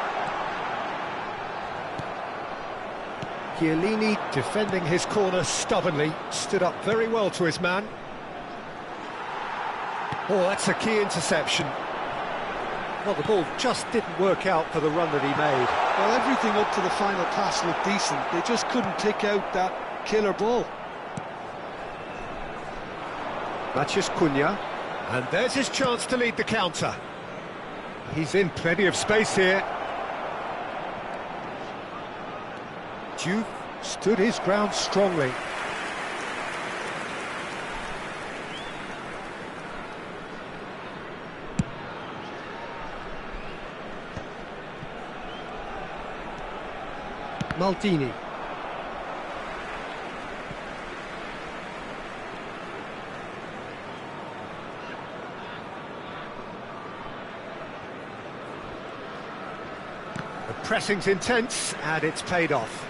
Chiellini defending his corner stubbornly, stood up very well to his man. Oh, that's a key interception. Well, the ball just didn't work out for the run that he made. Well, everything up to the final pass looked decent. They just couldn't pick out that killer ball. Matheus Cunha, and there's his chance to lead the counter. He's in plenty of space here. Duke stood his ground strongly. Maldini. The pressing's intense, and it's paid off.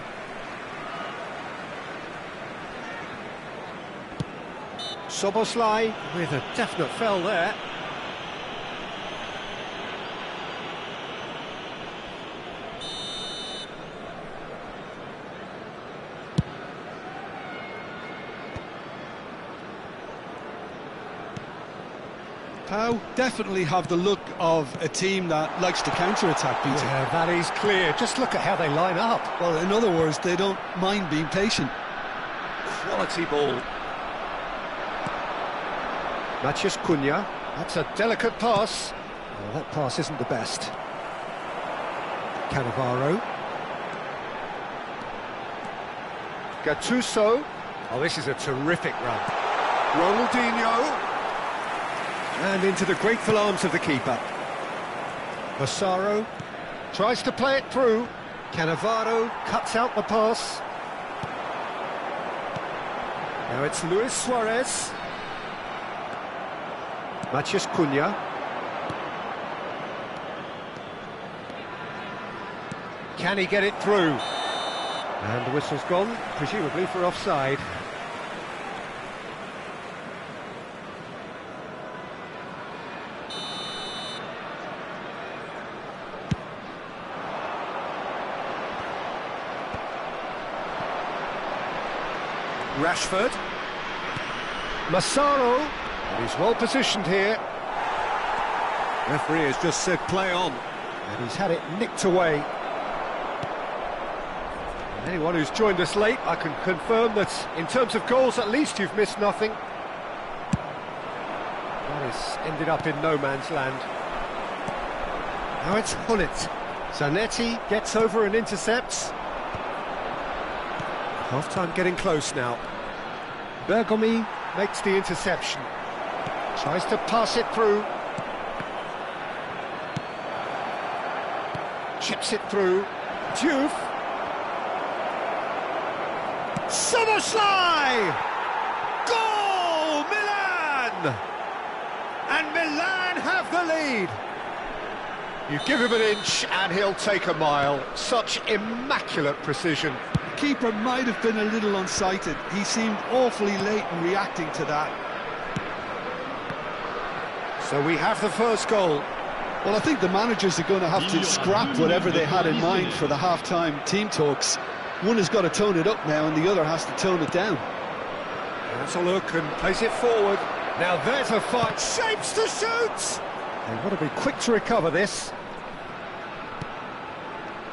Szoboszlai with a definite foul there. Pau definitely have the look of a team that likes to counter-attack, Peter. Yeah, that is clear. Just look at how they line up. Well, in other words, they don't mind being patient. Quality ball. Matheus Cunha. That's a delicate pass. Oh, that pass isn't the best. Cannavaro. Gattuso. Oh, this is a terrific run. Ronaldinho. And into the grateful arms of the keeper. Massaro tries to play it through. Cannavaro cuts out the pass. Now it's Luis Suarez. Matheus Cunha. Can he get it through? And the whistle's gone, presumably for offside. Rashford. Massaro. He's well positioned here. Referee has just said play on. And he's had it nicked away. And anyone who's joined us late, I can confirm that in terms of goals, at least you've missed nothing. That has ended up in no man's land. Now it's Hullet. Zanetti gets over and intercepts. Half-time getting close now. Bergomi makes the interception. Tries to pass it through. Chips it through. Diouf. Szoboszlai! Goal! Milan! And Milan have the lead. You give him an inch and he'll take a mile. Such immaculate precision. Keeper might have been a little unsighted. He seemed awfully late in reacting to that. So we have the first goal. Well, I think the managers are going to have to scrap whatever they had in mind for the half-time team talks. One has got to tone it up now and the other has to tone it down. That's a look and plays it forward. Now there's a fight. Shapes to shoot! They want to be quick to recover this.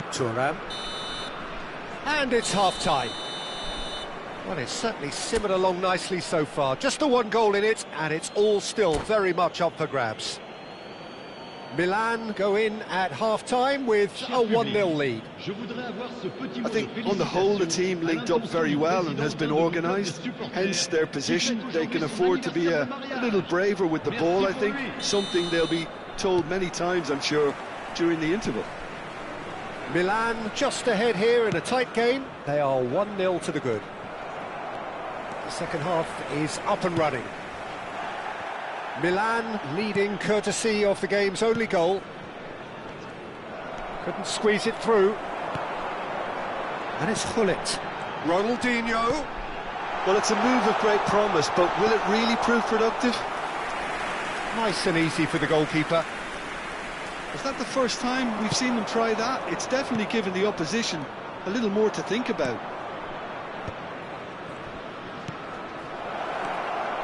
Thuram. And it's half-time. Well, it's certainly simmered along nicely so far. Just the one goal in it, and it's all still very much up for grabs. Milan go in at half-time with a 1-0 lead. I think on the whole the team linked up very well and has been organised, hence their position. They can afford to be a little braver with the ball, I think, something they'll be told many times, I'm sure, during the interval. Milan just ahead here in a tight game. They are 1-0 to the good. The second half is up and running. Milan leading courtesy of the game's only goal. Couldn't squeeze it through. And it's Hullet. Ronaldinho. Well, it's a move of great promise, but will it really prove productive? Nice and easy for the goalkeeper. Is that the first time we've seen them try that? It's definitely given the opposition a little more to think about.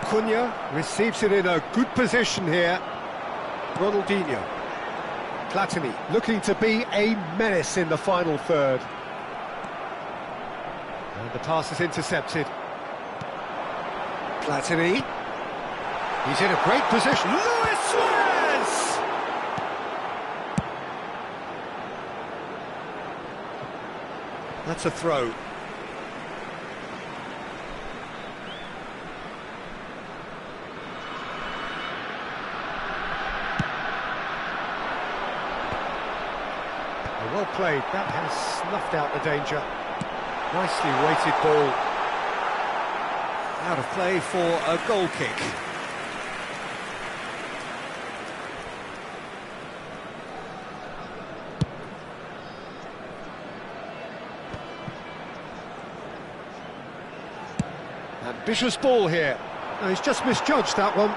Cunha receives it in a good position here. Ronaldinho. Platini looking to be a menace in the final third. And the pass is intercepted. Platini. He's in a great position. Luis Suarez! That's a throw. Well played, that has snuffed out the danger. Nicely weighted ball. Out of play for a goal kick. Ambitious ball here. No, he's just misjudged that one.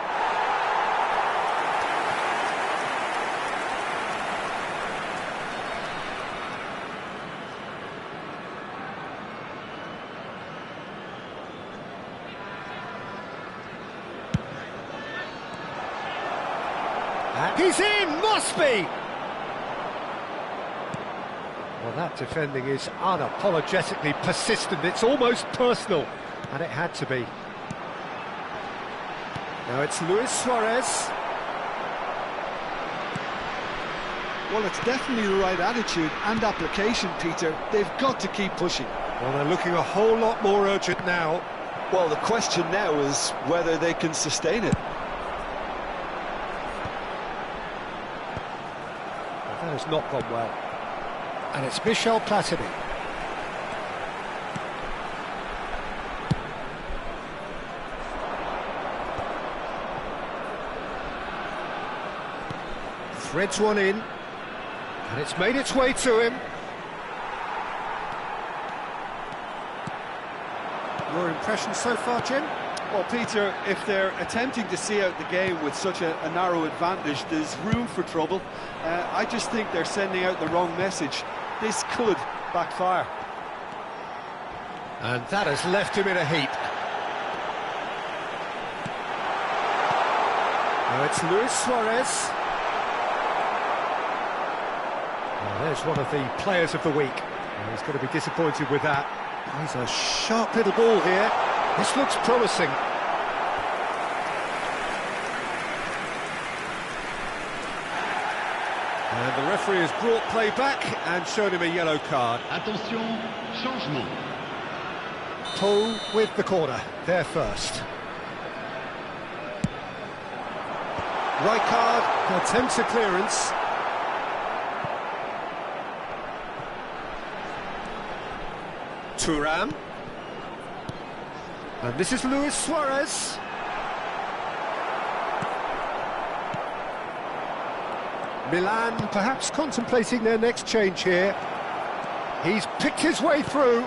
He's in, must be! Well, that defending is unapologetically persistent. It's almost personal, and it had to be. Now it's Luis Suarez. Well, it's definitely the right attitude and application, Peter. They've got to keep pushing. Well, they're looking a whole lot more urgent now. Well, the question now is whether they can sustain it. That has not gone well. And it's Michel Platini. Threads one in, and it's made its way to him. Your impression so far, Jim? Well, Peter, if they're attempting to see out the game with such a narrow advantage, there's room for trouble. I just think they're sending out the wrong message. This could backfire. And that has left him in a heap. Now it's Luis Suarez. Well, there's one of the players of the week. Well, he's going to be disappointed with that. He's a sharp little ball here. This looks promising. And the referee has brought play back and shown him a yellow card. Attention, changement. Toe with the corner, there first. Rijkaard attempts a clearance. Thuram. And this is Luis Suarez. Milan perhaps contemplating their next change here. He's picked his way through.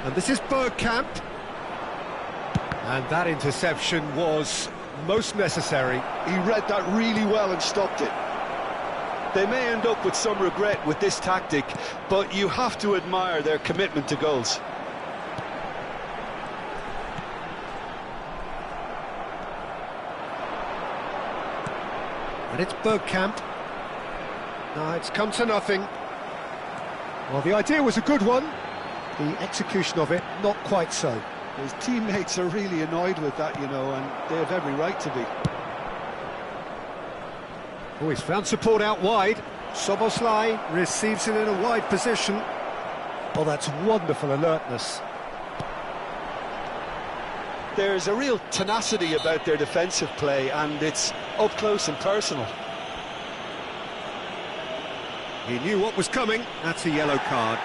And this is Bergkamp. And that interception was most necessary. He read that really well and stopped it. They may end up with some regret with this tactic, but you have to admire their commitment to goals. And it's Bergkamp. No, it's come to nothing. Well, the idea was a good one. The execution of it, not quite so. His teammates are really annoyed with that, you know, and they have every right to be. Oh, he's found support out wide. Soboslai receives it in a wide position. Oh, that's wonderful alertness. There's a real tenacity about their defensive play, and it's up close and personal. He knew what was coming. That's a yellow card.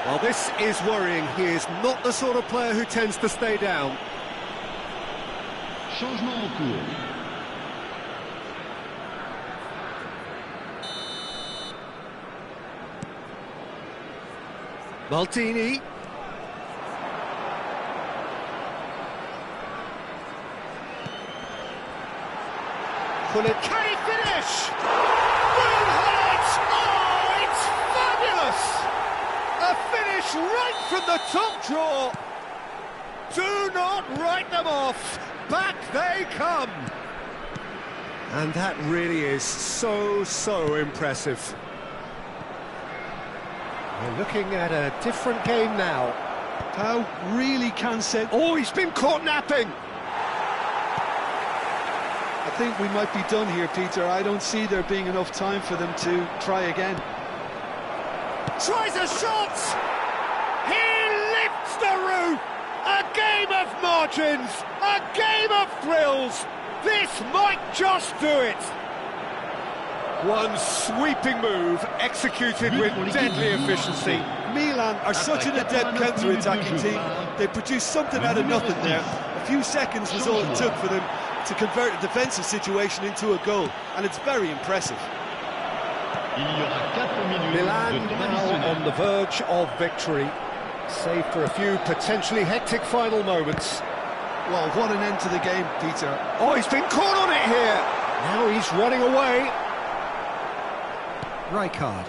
Well, this is worrying. He is not the sort of player who tends to stay down. Changement en cours. Maldini. Can he finish? Will Hart! Oh, it's fabulous! A finish right from the top drawer. Do not write them off. Back they come. And that really is so impressive. We're looking at a different game now. How really can set... Oh, he's been caught napping. I think we might be done here, Peter. I don't see there being enough time for them to try again. Tries a shot! He lifts the roof! A game of margins! A game of thrills! This might just do it! One sweeping move, executed with deadly efficiency. Milan are such an adept counter-attacking team. They produced something out of nothing there. A few seconds was all it took for them to convert a defensive situation into a goal, and it's very impressive. Milan now on the verge of victory, save for a few potentially hectic final moments. Well, what an end to the game, Peter. Oh, he's been caught on it here! Now he's running away. Rijkaard.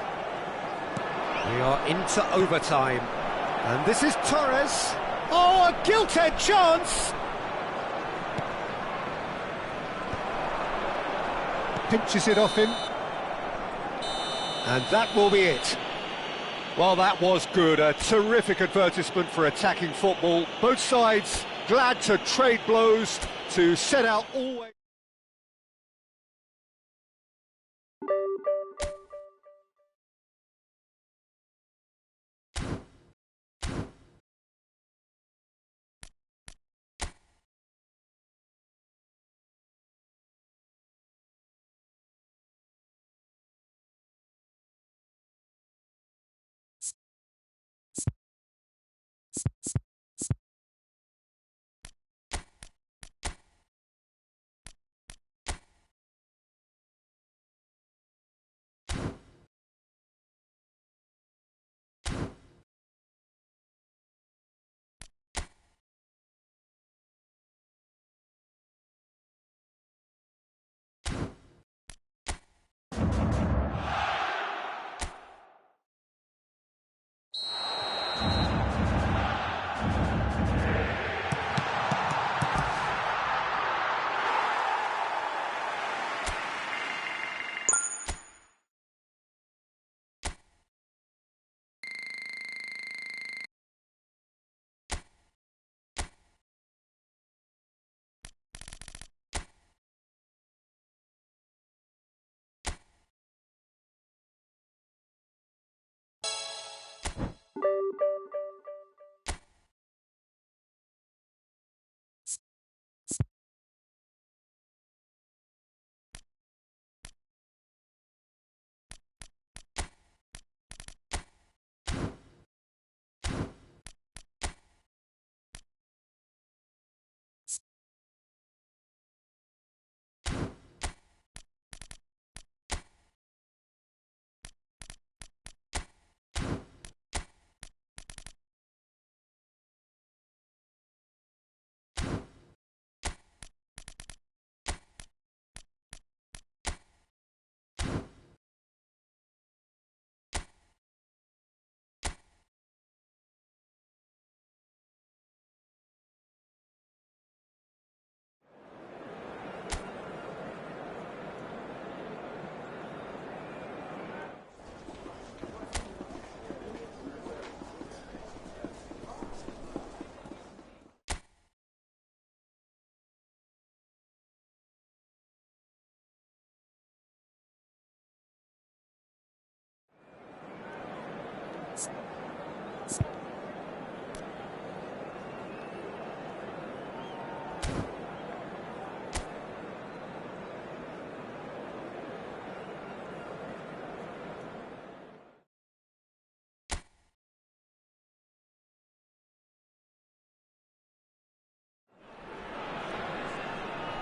We are into overtime, and this is Torres. Oh, a gilt-edged chance! Pinches it off him. And that will be it. Well, that was good. A terrific advertisement for attacking football. Both sides glad to trade blows, to set out always...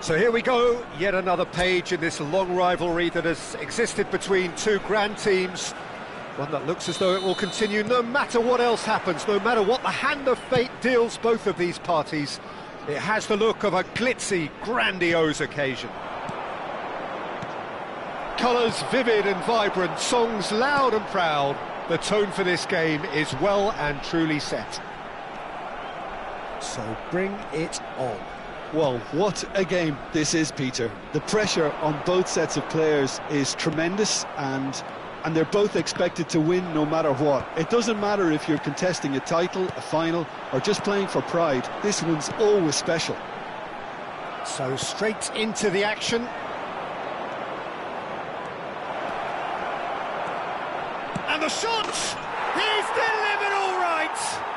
So here we go, yet another page in this long rivalry that has existed between two grand teams. One that looks as though it will continue no matter what else happens, no matter what the hand of fate deals both of these parties. It has the look of a glitzy, grandiose occasion. Colours vivid and vibrant, songs loud and proud. The tone for this game is well and truly set. So bring it on. Well, what a game this is, Peter. The pressure on both sets of players is tremendous, and they're both expected to win no matter what. It doesn't matter if you're contesting a title, a final, or just playing for pride. This one's always special. So straight into the action. And the shot! He's delivered all right!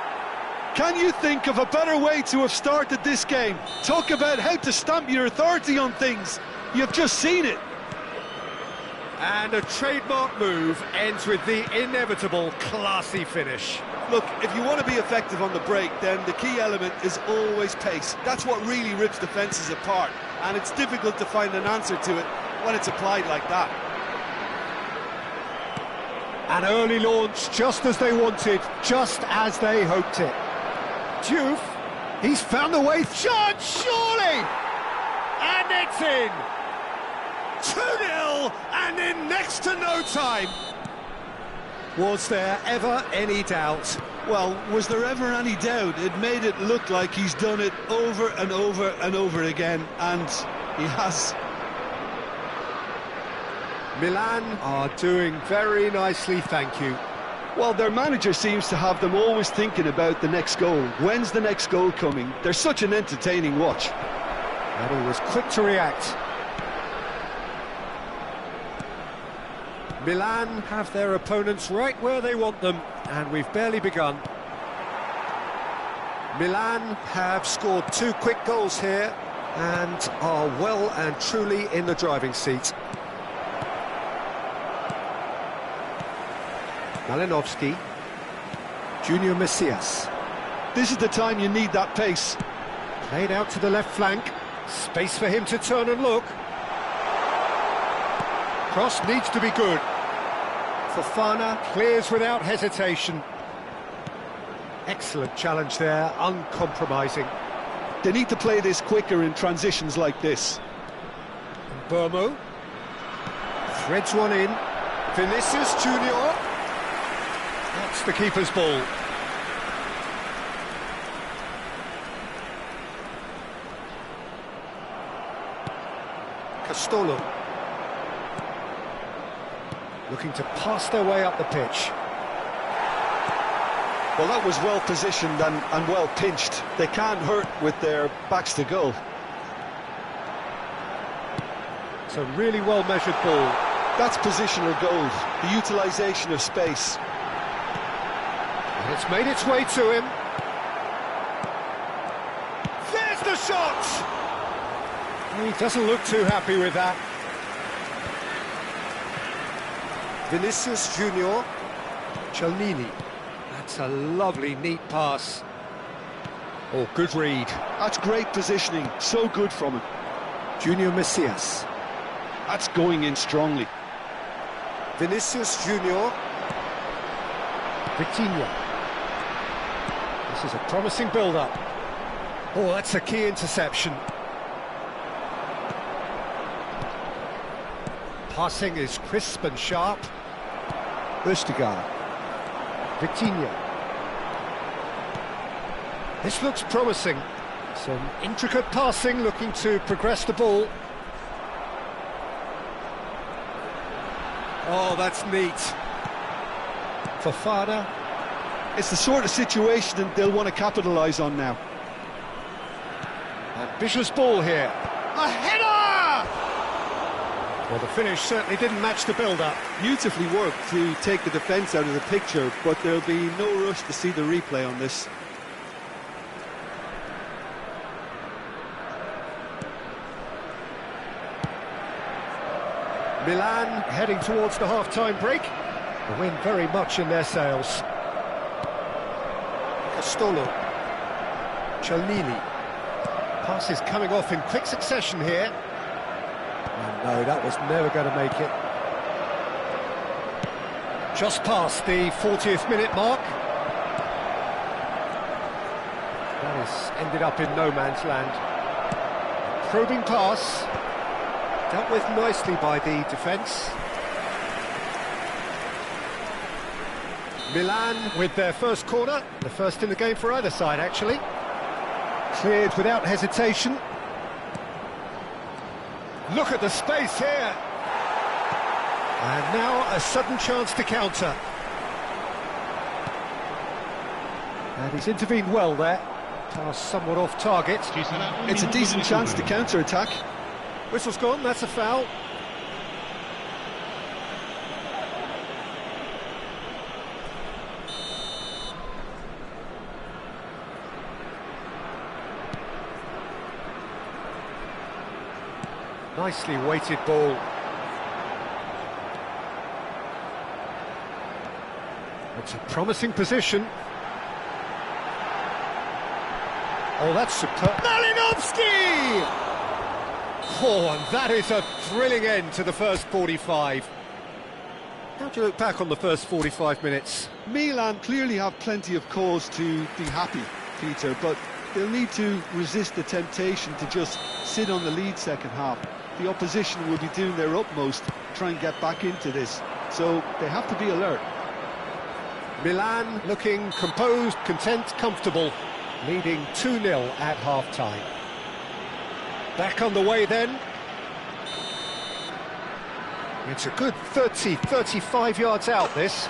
Can you think of a better way to have started this game? Talk about how to stamp your authority on things. You've just seen it. And a trademark move ends with the inevitable classy finish. Look, if you want to be effective on the break, then the key element is always pace. That's what really rips defences apart, and it's difficult to find an answer to it when it's applied like that. An early launch, just as they wanted, just as they hoped it. Diouf, he's found the way, shot, surely! And it's in! 2-0, and in next to no time. Was there ever any doubt? Well, was there ever any doubt? It made it look like he's done it over and over and over again, and he has. Milan are doing very nicely, thank you. Well, their manager seems to have them always thinking about the next goal. When's the next goal coming? They're such an entertaining watch. And he was quick to react. Milan have their opponents right where they want them, and we've barely begun. Milan have scored 2 quick goals here and are well and truly in the driving seat. Malinovsky, Junior Messias. This is the time you need that pace. Played out to the left flank, space for him to turn and look. Cross needs to be good. Fofana clears without hesitation. Excellent challenge there, uncompromising. They need to play this quicker in transitions like this. Burmo threads one in. Vinicius Junior. That's the keeper's ball. Castolo. Looking to pass their way up the pitch. Well, that was well positioned and well pinched. They can't hurt with their backs to goal. It's a really well measured ball. That's positional goal, the utilisation of space. And it's made its way to him. There's the shot! He doesn't look too happy with that. Vinicius Junior. Chelnini. That's a lovely, neat pass. Oh, good read. That's great positioning, so good from him. Junior Messias. That's going in strongly. Vinicius Junior. Vitinha. This is a promising build-up. Oh, that's a key interception. Passing is crisp and sharp. Østigard. Vitinha. This looks promising. Some intricate passing, looking to progress the ball. Oh, that's neat. Fofana. It's the sort of situation that they'll want to capitalise on now. Ambitious ball here. A header! Well, the finish certainly didn't match the build-up. Beautifully worked to take the defence out of the picture, but there'll be no rush to see the replay on this. Milan heading towards the half-time break. The wind very much in their sails. Castolo. Chelnini. Passes coming off in quick succession here. Oh, no, that was never going to make it. Just past the 40th minute mark. That has ended up in no man's land. Probing pass. Dealt with nicely by the defence. Milan with their first corner, the first in the game for either side actually. Cleared without hesitation. Look at the space here. And now a sudden chance to counter. And he's intervened well there. Pass somewhat off target. It's a decent chance to counter-attack. Whistle's gone, that's a foul. Nicely weighted ball. It's a promising position. Oh, that's superb. Malinovsky! Oh, and that is a thrilling end to the first 45. How do you look back on the first 45 minutes? Milan clearly have plenty of cause to be happy, Peter, but they'll need to resist the temptation to just sit on the lead second half. The opposition will be doing their utmost to try and get back into this, so they have to be alert. Milan looking composed, content, comfortable, leading 2-0 at half-time. Back on the way then. It's a good 30-35 yards out, this.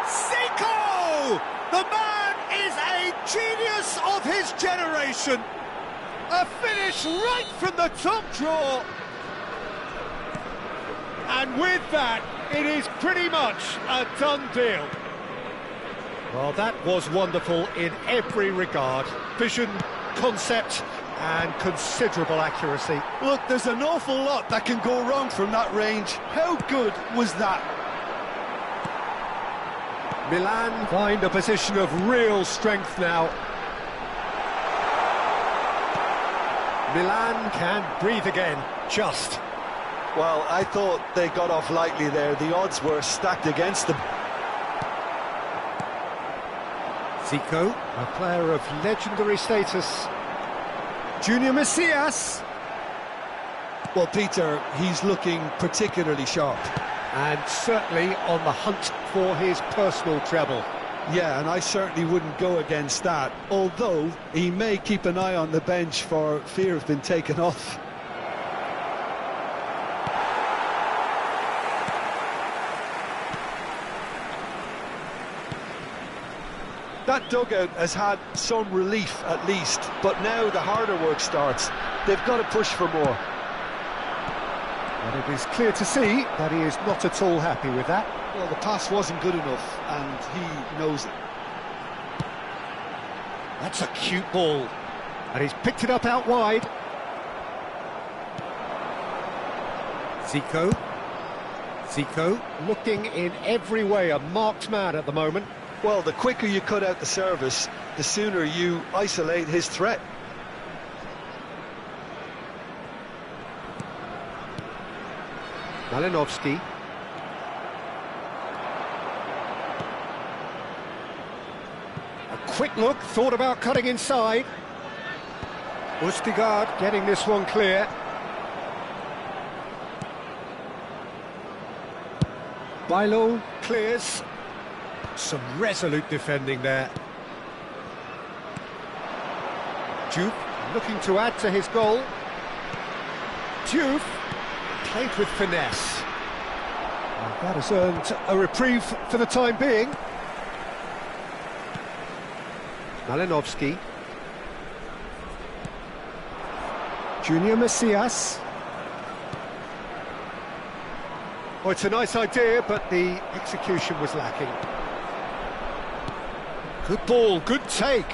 Zico! The man is a genius of his generation. A finish right from the top draw. And with that, it is pretty much a done deal. Well, that was wonderful in every regard. Vision, concept, and considerable accuracy. Look, there's an awful lot that can go wrong from that range. How good was that? Milan find a position of real strength now. Milan can breathe again, just. Well, I thought they got off lightly there. The odds were stacked against them. Zico, a player of legendary status. Junior Messias. Well, Peter, he's looking particularly sharp. And certainly on the hunt for his personal treble. Yeah, and I certainly wouldn't go against that, although he may keep an eye on the bench for fear of being taken off. That dugout has had some relief at least, but now the harder work starts. They've got to push for more. And it is clear to see that he is not at all happy with that. Well, the pass wasn't good enough, and he knows it. That's a cute ball. And he's picked it up out wide. Zico. Zico looking in every way a marked man at the moment. Well, the quicker you cut out the service, the sooner you isolate his threat. Malinovsky. A quick look, thought about cutting inside. Ustigard getting this one clear. Bailo clears. Some resolute defending there. Duke looking to add to his goal. Duke played with finesse. And that has earned a reprieve for the time being. Malinovsky. Junior Macias. Oh, it's a nice idea, but the execution was lacking. Good ball, good take.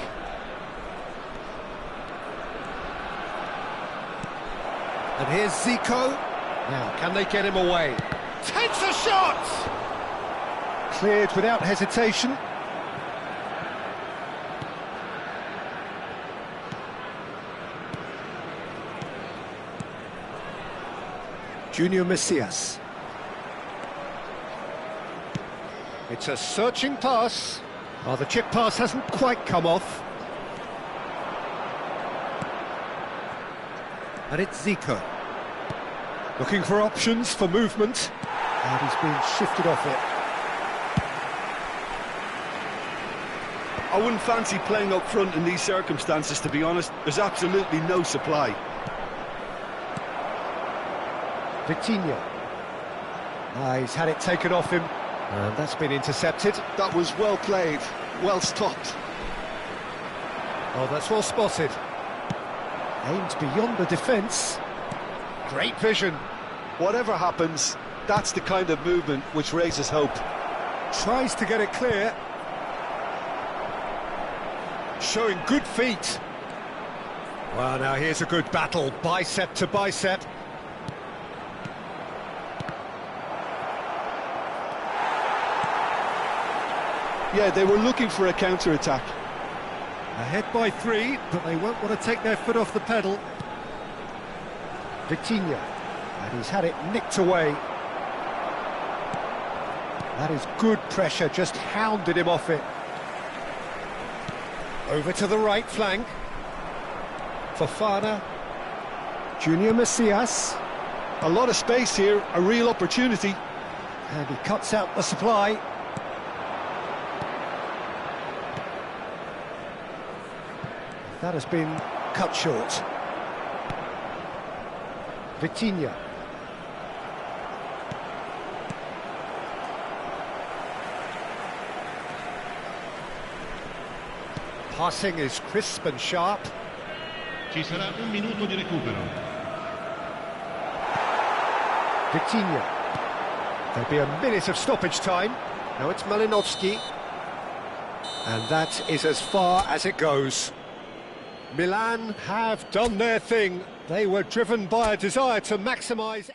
And here's Zico. Now, can they get him away? Takes a shot! Cleared without hesitation. Junior Macias. It's a searching pass. Oh, the chip pass hasn't quite come off. And it's Zico. Looking for options for movement. And he's been shifted off it. I wouldn't fancy playing up front in these circumstances, to be honest. There's absolutely no supply. Vitinha. He's had it taken off him. And that's been intercepted. That was well played, well stopped. Oh, that's well spotted. Aimed beyond the defence. Great vision. Whatever happens, that's the kind of movement which raises hope. Tries to get it clear. Showing good feet. Well, now here's a good battle, bicep to bicep. Yeah, they were looking for a counter-attack. Ahead by 3, but they won't want to take their foot off the pedal. Vitinha, and he's had it nicked away. That is good pressure, just hounded him off it. Over to the right flank. Fofana. Junior Macias. A lot of space here, a real opportunity. And he cuts out the supply. That has been cut short. Vitinha. Passing is crisp and sharp. Ci sarà un minuto di recupero. Vitinha. There'll be a minute of stoppage time. Now it's Malinovsky. And that is as far as it goes. Milan have done their thing. They were driven by a desire to maximise...